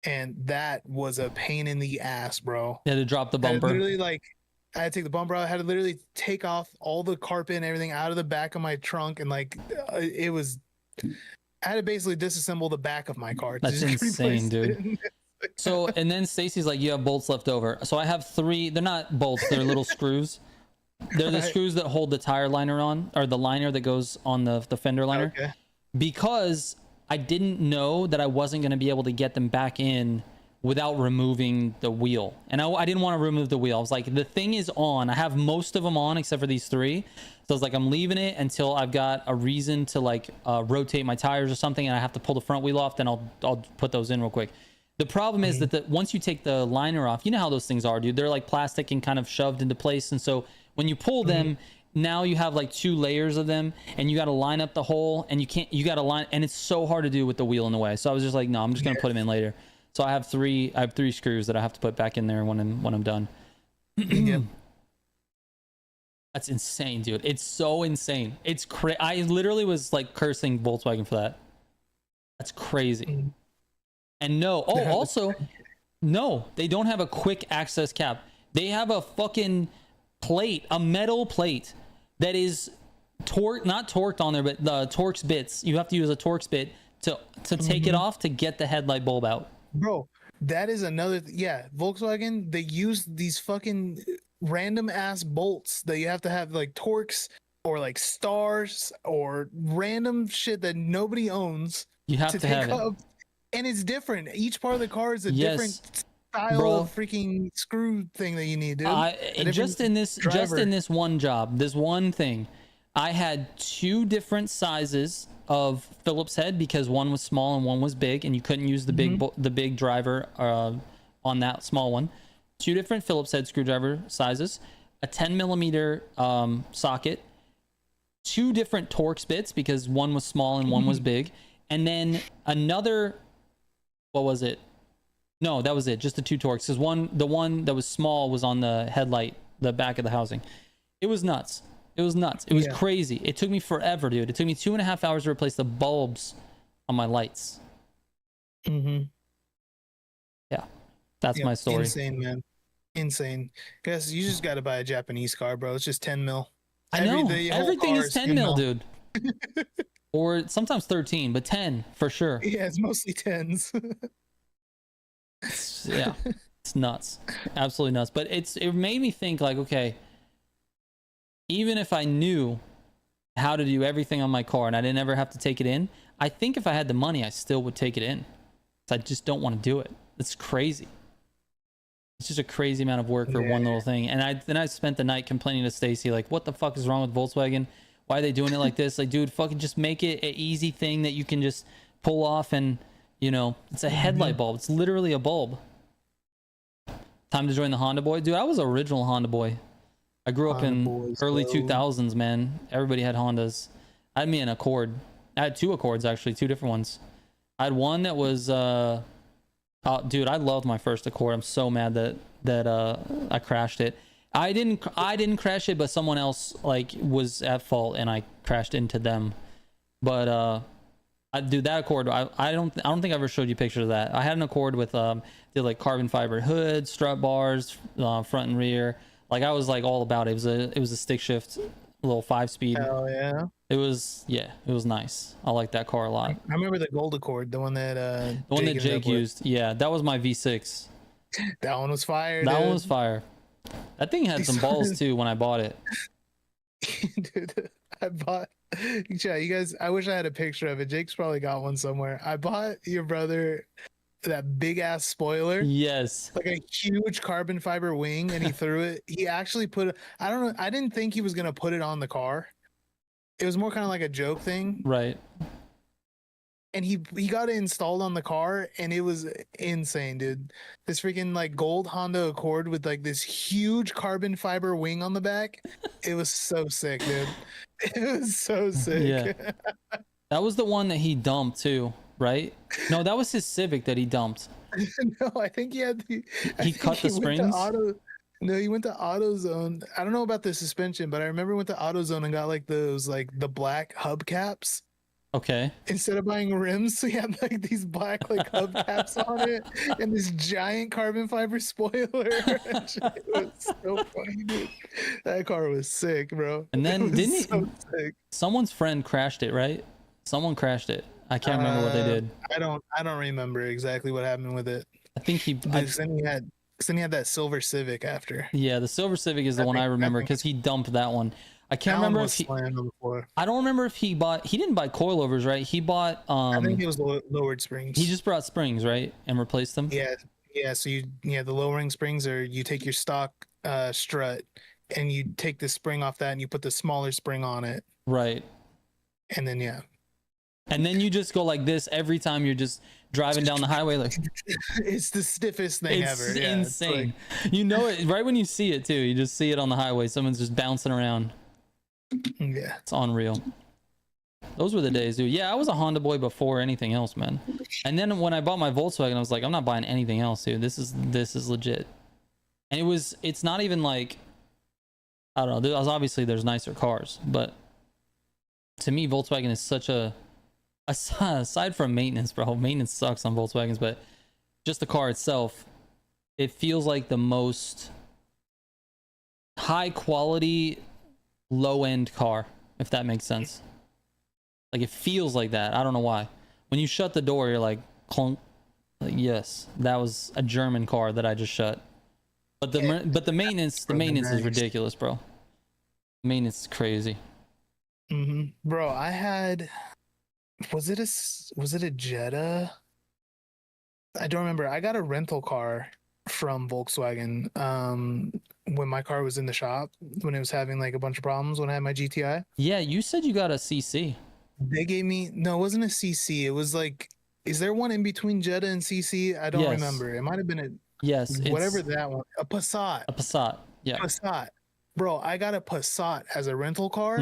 S1: and that was a pain in the ass, bro.
S2: You had to drop the
S1: I
S2: bumper.
S1: literally I had to take the bumper out. I had to literally take off all the carpet and everything out of the back of my trunk, and it was. I had to basically disassemble the back of my car.
S2: That's insane, dude. So, and then Stacy's like, you have bolts left over. So I have 3. They're not bolts. They're little screws. They're the screws that hold the tire liner on, or the liner that goes on the fender liner.
S1: Okay.
S2: Because I didn't know that I wasn't going to be able to get them back in without removing the wheel. And I didn't want to remove the wheel. I was like, the thing is on. I have most of them on except for these 3. So I was like, I'm leaving it until I've got a reason to like rotate my tires or something, and I have to pull the front wheel off, then I'll put those in real quick. The problem is that once you take the liner off, you know how those things are, dude. They're like plastic and kind of shoved into place. And so when you pull them, now you have like 2 layers of them, and you got to line up the hole, and you got to line, and it's so hard to do with the wheel in the way. So I was just like, no, I'm just going to put them in later. So I have 3 screws that I have to put back in there when I'm done.
S1: Yep.
S2: That's insane, dude. It's so insane. It's I literally was like cursing Volkswagen for that. That's crazy. And no, also, no, they don't have a quick access cap. They have a fucking plate, a metal plate that is not torqued on there, but the Torx bits. You have to use a Torx bit to take it off to get the headlight bulb out.
S1: Bro, that is another. Volkswagen, they use these fucking random ass bolts that you have to have like Torx or like stars or random shit that nobody owns.
S2: You have to have it.
S1: And it's different. Each part of the car is a different style of freaking screw thing that you need, dude.
S2: Just in this one job, this one thing, I had 2 different sizes of Phillips head because one was small and one was big, and you couldn't use the big driver on that small one. 2 different Phillips head screwdriver sizes, a 10 millimeter socket, 2 different Torx bits because one was small and one was big, and then another. What was it? No, that was it. Just the 2 Torx. Because the one that was small was on the headlight, the back of the housing. It was nuts. It was nuts. It was crazy. It took me forever, dude. It took me 2.5 hours to replace the bulbs on my lights. Yeah, that's my story.
S1: Insane, man. Insane. Guys, you just got to buy a Japanese car, bro. It's just 10 mil.
S2: I know. Everything is 10 mil, dude. Or sometimes 13, but 10 for sure.
S1: Yeah, it's mostly 10s.
S2: Yeah, it's nuts. Absolutely nuts. But it made me think like, okay, even if I knew how to do everything on my car and I didn't ever have to take it in, I think if I had the money, I still would take it in. I just don't want to do it. It's crazy. It's just a crazy amount of work for one little thing. And I spent the night complaining to Stacy, like, what the fuck is wrong with Volkswagen? Why are they doing it like this? Like, dude, fucking just make it an easy thing that you can just pull off and, you know, it's a headlight bulb. It's literally a bulb. Time to join the Honda boy. Dude, I was original Honda boy. I grew up in early 2000s, man. Everybody had Hondas. I had me an Accord. I had 2 Accords, actually, 2 different ones. I had one that was, dude, I loved my first Accord. I'm so mad that I crashed it. I didn't crash it, but someone else like was at fault and I crashed into them. But dude, that Accord, I don't think I ever showed you pictures of that. I had an Accord with did like carbon fiber hood, strut bars, front and rear. Like I was like all about it. It was a stick shift, little 5-speed.
S1: Hell yeah.
S2: It was nice. I like that car a lot.
S1: I remember the gold Accord, the one that
S2: Jake used. Yeah, that was my V6.
S1: That one was fire.
S2: That
S1: dude.
S2: one was fire. That thing had some balls too when I bought it.
S1: Dude, I bought. Yeah, you guys. I wish I had a picture of it. Jake's probably got one somewhere. I bought your brother that big ass spoiler.
S2: Yes.
S1: Like a huge carbon fiber wing, and he threw it. He actually put. I don't know. I didn't think he was gonna put it on the car. It was more kind of like a joke thing.
S2: Right.
S1: And he got it installed on the car, and it was insane, dude. This freaking like gold Honda Accord with like this huge carbon fiber wing on the back. It was so sick, dude. It was so sick.
S2: Yeah. That was the one that he dumped too, right? No, that was his Civic that he dumped.
S1: No, I think he had the.
S2: He cut the springs.
S1: No, he went to AutoZone. I don't know about the suspension, but I remember went to AutoZone and got like those like the black hubcaps.
S2: Okay.
S1: Instead of buying rims, so he had like these black like hubcaps on it and this giant carbon fiber spoiler. It was so funny, dude. That car was sick, bro.
S2: And then
S1: Sick.
S2: Someone's friend crashed it, right? Someone crashed it. I can't remember what they did.
S1: I don't remember exactly what happened with it.
S2: I think
S1: then he had that silver Civic after.
S2: Yeah, the silver Civic is the one I remember because he dumped that one. I can't remember if he. I don't remember if he bought. He didn't buy coilovers, right? He bought.
S1: I think it was lowered springs.
S2: He just brought springs, right, and replaced them.
S1: Yeah. So the lowering springs, or you take your stock strut and you take the spring off that and you put the smaller spring on it.
S2: Right.
S1: And then yeah.
S2: And then you just go like this every time you're just driving down the highway. Like
S1: it's the stiffest thing ever.
S2: It's insane. Like, you know it right when you see it too. You just see it on the highway. Someone's just bouncing around.
S1: Yeah,
S2: it's unreal. Those were the days, dude. Yeah, I was a Honda boy before anything else, man. And then when I bought my Volkswagen, I was like, I'm not buying anything else, dude. This is legit. And it's not even like, I don't know. Obviously there's nicer cars, but to me, Volkswagen is such aside from maintenance, bro. Maintenance sucks on Volkswagens, but just the car itself, it feels like the most high quality, low end car, if that makes sense. Like it feels like that. I don't know why. When you shut the door, you're like clunk. Like, yes, that was a German car that I just shut. But the maintenance is ridiculous, bro. Maintenance is crazy.
S1: Bro, I had. Was it a Jetta? I don't remember. I got a rental car from Volkswagen when my car was in the shop, when it was having like a bunch of problems when I had my GTI.
S2: Yeah, you said you got a CC.
S1: They gave me, no, it wasn't a CC. It was like, is there one in between Jetta and CC? I don't remember. It might have been whatever that one. A Passat.
S2: A Passat. Yeah.
S1: Passat. Bro, I got a Passat as a rental car.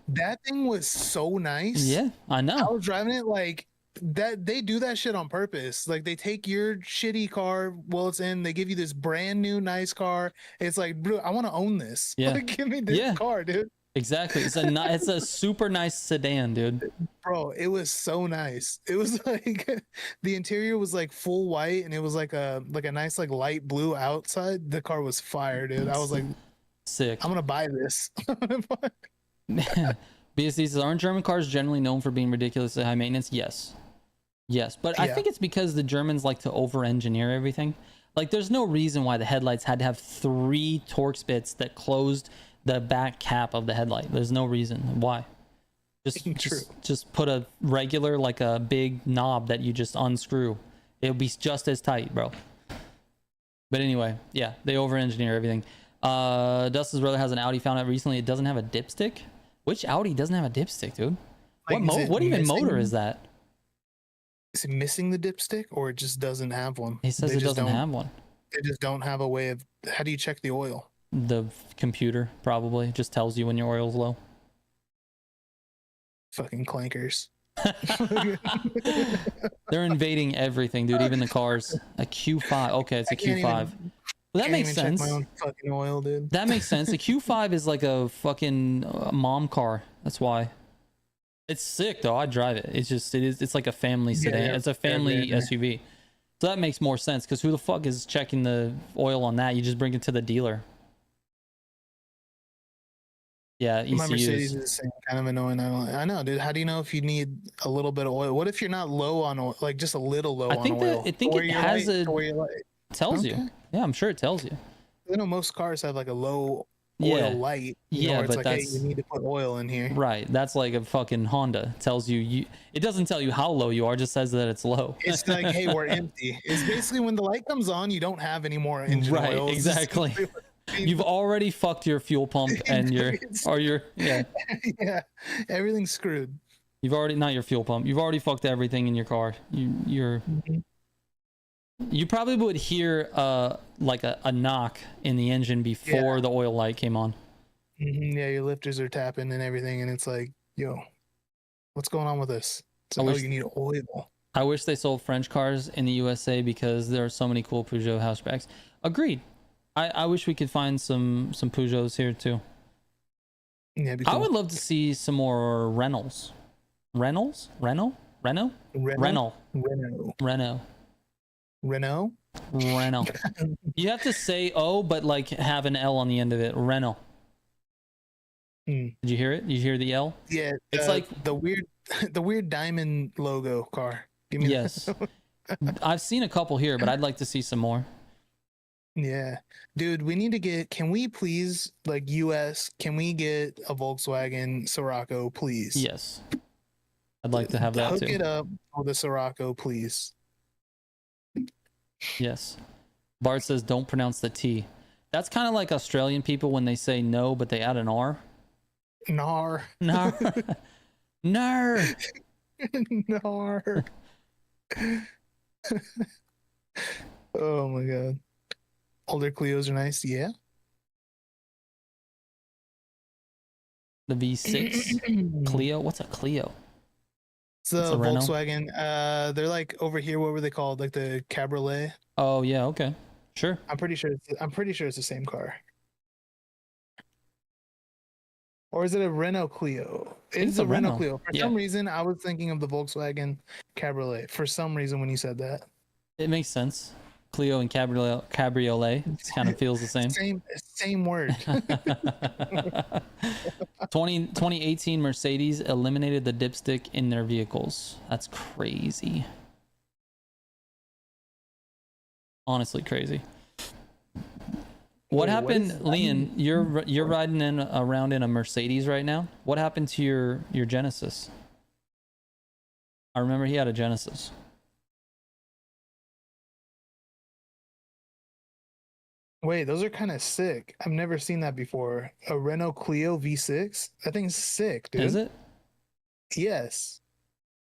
S1: That thing was so nice.
S2: Yeah, I know.
S1: I was driving it like that. They do that shit on purpose. Like they take your shitty car while it's in, they give you this brand new nice car. It's like, bro, I want to own this.
S2: Yeah.
S1: Like, give me this car, dude.
S2: Exactly. It's a super nice sedan, dude.
S1: Bro, it was so nice. It was like the interior was like full white and it was like a nice like light blue outside. The car was fire, dude. I was like,
S2: sick.
S1: I'm gonna buy this.
S2: BSD says, aren't German cars generally known for being ridiculously high maintenance? Yes, but I think it's because the Germans like to over-engineer everything. Like there's no reason why the headlights had to have 3 Torx bits that closed the back cap of the headlight. There's no reason why. Just put a regular, like a big knob that you just unscrew. It'll be just as tight, bro. But anyway, yeah, they over-engineer everything. Dustin's brother has an Audi, found out recently it doesn't have a dipstick. Which Audi doesn't have a dipstick, dude?
S1: Like,
S2: What even motor is that?
S1: Is it missing the dipstick, or it just doesn't have one?
S2: He says
S1: They
S2: it
S1: just
S2: doesn't
S1: don't.
S2: have one.
S1: They just don't have a way of. How do you check the oil?
S2: The computer probably just tells you when your oil's low.
S1: Fucking clankers.
S2: They're invading everything, dude. Even the cars. A Q5. Okay, it's a Q5. Well, that makes sense.
S1: Check my own fucking oil, dude.
S2: That makes sense. The Q5 is like a fucking mom car. That's why. It's sick though. I drive it. It's like a family sedan.
S1: Yeah,
S2: it's a family SUV. So that makes more sense, because who the fuck is checking the oil on that? You just bring it to the dealer. Yeah, ECUs.
S1: My Mercedes is the same, kind of annoying. I know, dude. How do you know if you need a little bit of oil? What if you're not low on oil, like just a little low on oil?
S2: I think it has tells you. Yeah, I'm sure it tells you.
S1: I know most cars have like a low oil light.
S2: Yeah,
S1: it's
S2: but
S1: like, hey, you need to put oil in here.
S2: Right. That's like a fucking Honda. It tells you. It doesn't tell you how low you are. It just says that it's low.
S1: It's like, hey, we're empty. It's basically when the light comes on, you don't have any more engine oil.
S2: Right. Exactly. You've already fucked your fuel pump and yeah.
S1: Yeah, everything's screwed.
S2: You've already, not your fuel pump. You've already fucked everything in your car. You probably would hear like a knock in the engine before the oil light came on.
S1: Yeah, your lifters are tapping and everything, and it's like, yo, what's going on with this? It's like, you need oil.
S2: I wish they sold French cars in the USA, because there are so many cool Peugeot hatchbacks. Agreed. I wish we could find some Peugeots here too. Yeah, cool. I would love to see some more Renaults. Renault. You have to say O, but like have an L on the end of it. Renault. Did you hear it? You hear the L?
S1: Yeah, it's like the weird diamond logo car.
S2: Give me yes. I've seen a couple here, but I'd like to see some more.
S1: Yeah, dude, we need to get. Can we please, like, US? Can we get a Volkswagen Scirocco, please?
S2: Yes, I'd like to have that too.
S1: Hook it up with a Scirocco, please.
S2: Yes. Bart says, "Don't pronounce the T." That's kind of like Australian people when they say no, but they add an R.
S1: Nar.
S2: Nar. Nar.
S1: Nar. Oh my god. Older Clios are nice, yeah.
S2: The V6 Clio. What's a Clio?
S1: It's a Volkswagen. They're like over here. What were they called? Like the Cabriolet.
S2: Oh yeah. Okay. Sure.
S1: I'm pretty sure it's the same car. Or is it a Renault Clio? It's a Renault Clio. For some reason, I was thinking of the Volkswagen Cabriolet. For some reason, when you said that,
S2: it makes sense. Clio and cabriolet. It kind of feels the same.
S1: Same word.
S2: 2018 Mercedes eliminated the dipstick in their vehicles. That's crazy. Honestly, crazy. What happened, Leon? You're riding around in a Mercedes right now. What happened to your Genesis? I remember he had a Genesis.
S1: Wait, those are kind of sick. I've never seen that before. A Renault Clio V6? That thing's sick, dude.
S2: Is it?
S1: Yes.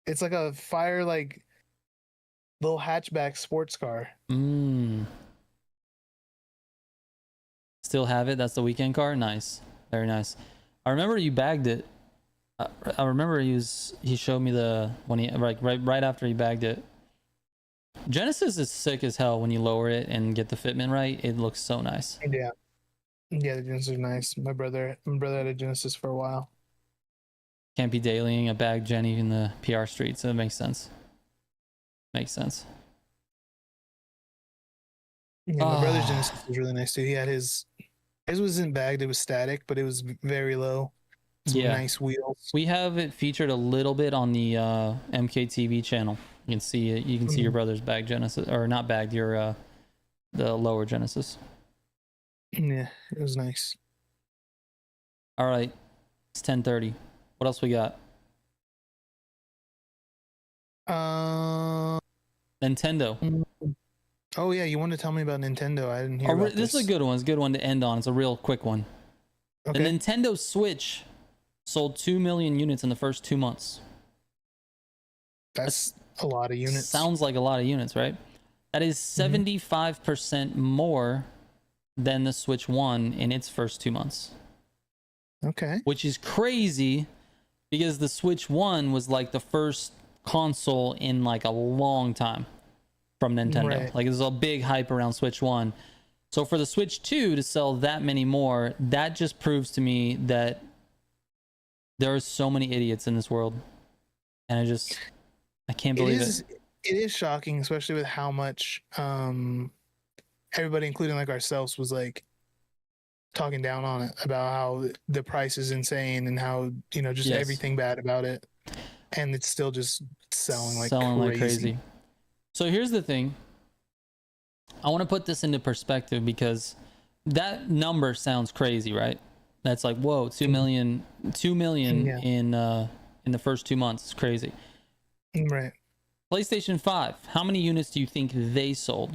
S1: It's like a like little hatchback sports car.
S2: Still have it? That's the weekend car? Nice. Very nice. I remember you bagged it. I remember he showed me when he right after he bagged it. Genesis is sick as hell when you lower it and get the fitment right. It looks so nice.
S1: Yeah, the Genesis is nice. My brother had a Genesis for a while.
S2: Can't be dailying a bagged Jenny in the PR streets. So that makes sense. Makes sense.
S1: Yeah, my brother's Genesis was really nice too. He had his wasn't bagged, it was static, but it was very low. Some nice wheels.
S2: We have it featured a little bit on the MKTV channel. You can see it. You can see your brother's bagged Genesis, or not bagged, your the lower Genesis.
S1: Yeah, it was nice.
S2: All right, it's 10:30. What else we got? Nintendo.
S1: Oh yeah, you wanted to tell me about Nintendo. I didn't hear about
S2: this is a good one. It's a good one to end on. It's a real quick one. Okay. The Nintendo Switch sold 2 million units in the first 2 months.
S1: That's a lot of units.
S2: Sounds like a lot of units, right? That is 75% more than the Switch 1 in its first 2 months.
S1: Okay.
S2: Which is crazy because the Switch 1 was like the first console in like a long time from Nintendo.
S1: Right.
S2: Like there's a big hype around Switch 1. So for the Switch 2 to sell that many more, that just proves to me that there are so many idiots in this world. And I can't believe it.
S1: It is shocking, especially with how much everybody, including like ourselves, was like talking down on it about how the price is insane and how, you know, just everything bad about it. And it's still just selling like crazy.
S2: So here's the thing. I want to put this into perspective because that number sounds crazy, right? That's like, whoa, 2 million in the first 2 months. It's crazy.
S1: Right.
S2: PlayStation 5, how many units do you think they sold?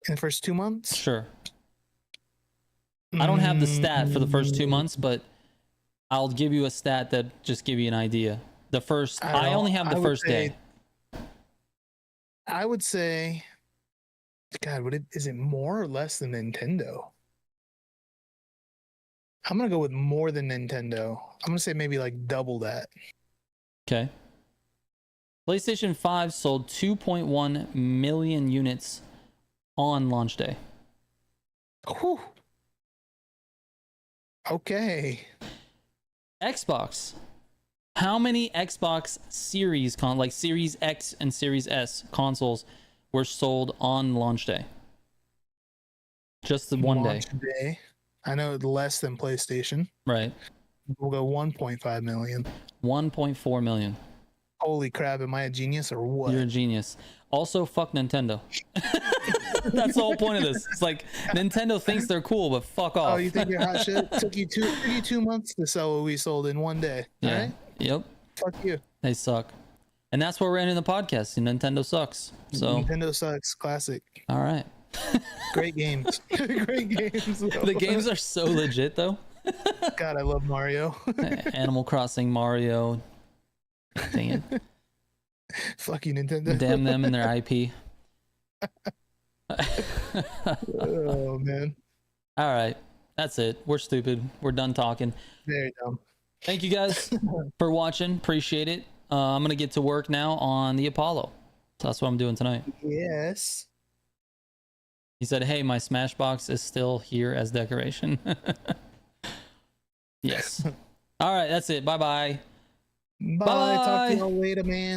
S1: In the first 2 months?
S2: Sure. I don't have the stat for the first 2 months, but I'll give you a stat that just give you an idea. I only have the first day.
S1: I would say, God, is it more or less than Nintendo? I'm going to go with more than Nintendo. I'm going to say maybe like double that.
S2: Okay. PlayStation 5 sold 2.1 million units on launch day.
S1: Whew. Okay.
S2: Xbox. How many Xbox Series like Series X and Series S consoles were sold on launch day? Just the one day.
S1: I know less than PlayStation.
S2: Right.
S1: We'll go 1.5 million.
S2: 1.4 million.
S1: Holy crap, am I a genius or what?
S2: You're a genius. Also, fuck Nintendo. That's the whole point of this. It's like Nintendo thinks they're cool, but fuck off.
S1: Oh, you think you're hot shit? Took you 2 months to sell what we sold in one day.
S2: Yeah.
S1: All right?
S2: Yep.
S1: Fuck you.
S2: They suck. And that's where we're ending the podcast. Nintendo sucks. So
S1: Nintendo sucks. Classic.
S2: All right.
S1: Great games. Great games.
S2: The games are so legit though.
S1: God, I love Mario.
S2: Animal Crossing, Mario. Dang it.
S1: Fuck you, Nintendo.
S2: Damn them and their IP.
S1: Oh, man.
S2: All right. That's it. We're stupid. We're done talking.
S1: Very dumb.
S2: Thank you guys for watching. Appreciate it. I'm going to get to work now on the Apollo. So that's what I'm doing tonight.
S1: Yes.
S2: He said, hey, my Smashbox is still here as decoration. Yes. All right. That's it. Bye-bye.
S1: Bye. Talk to y'all later, man.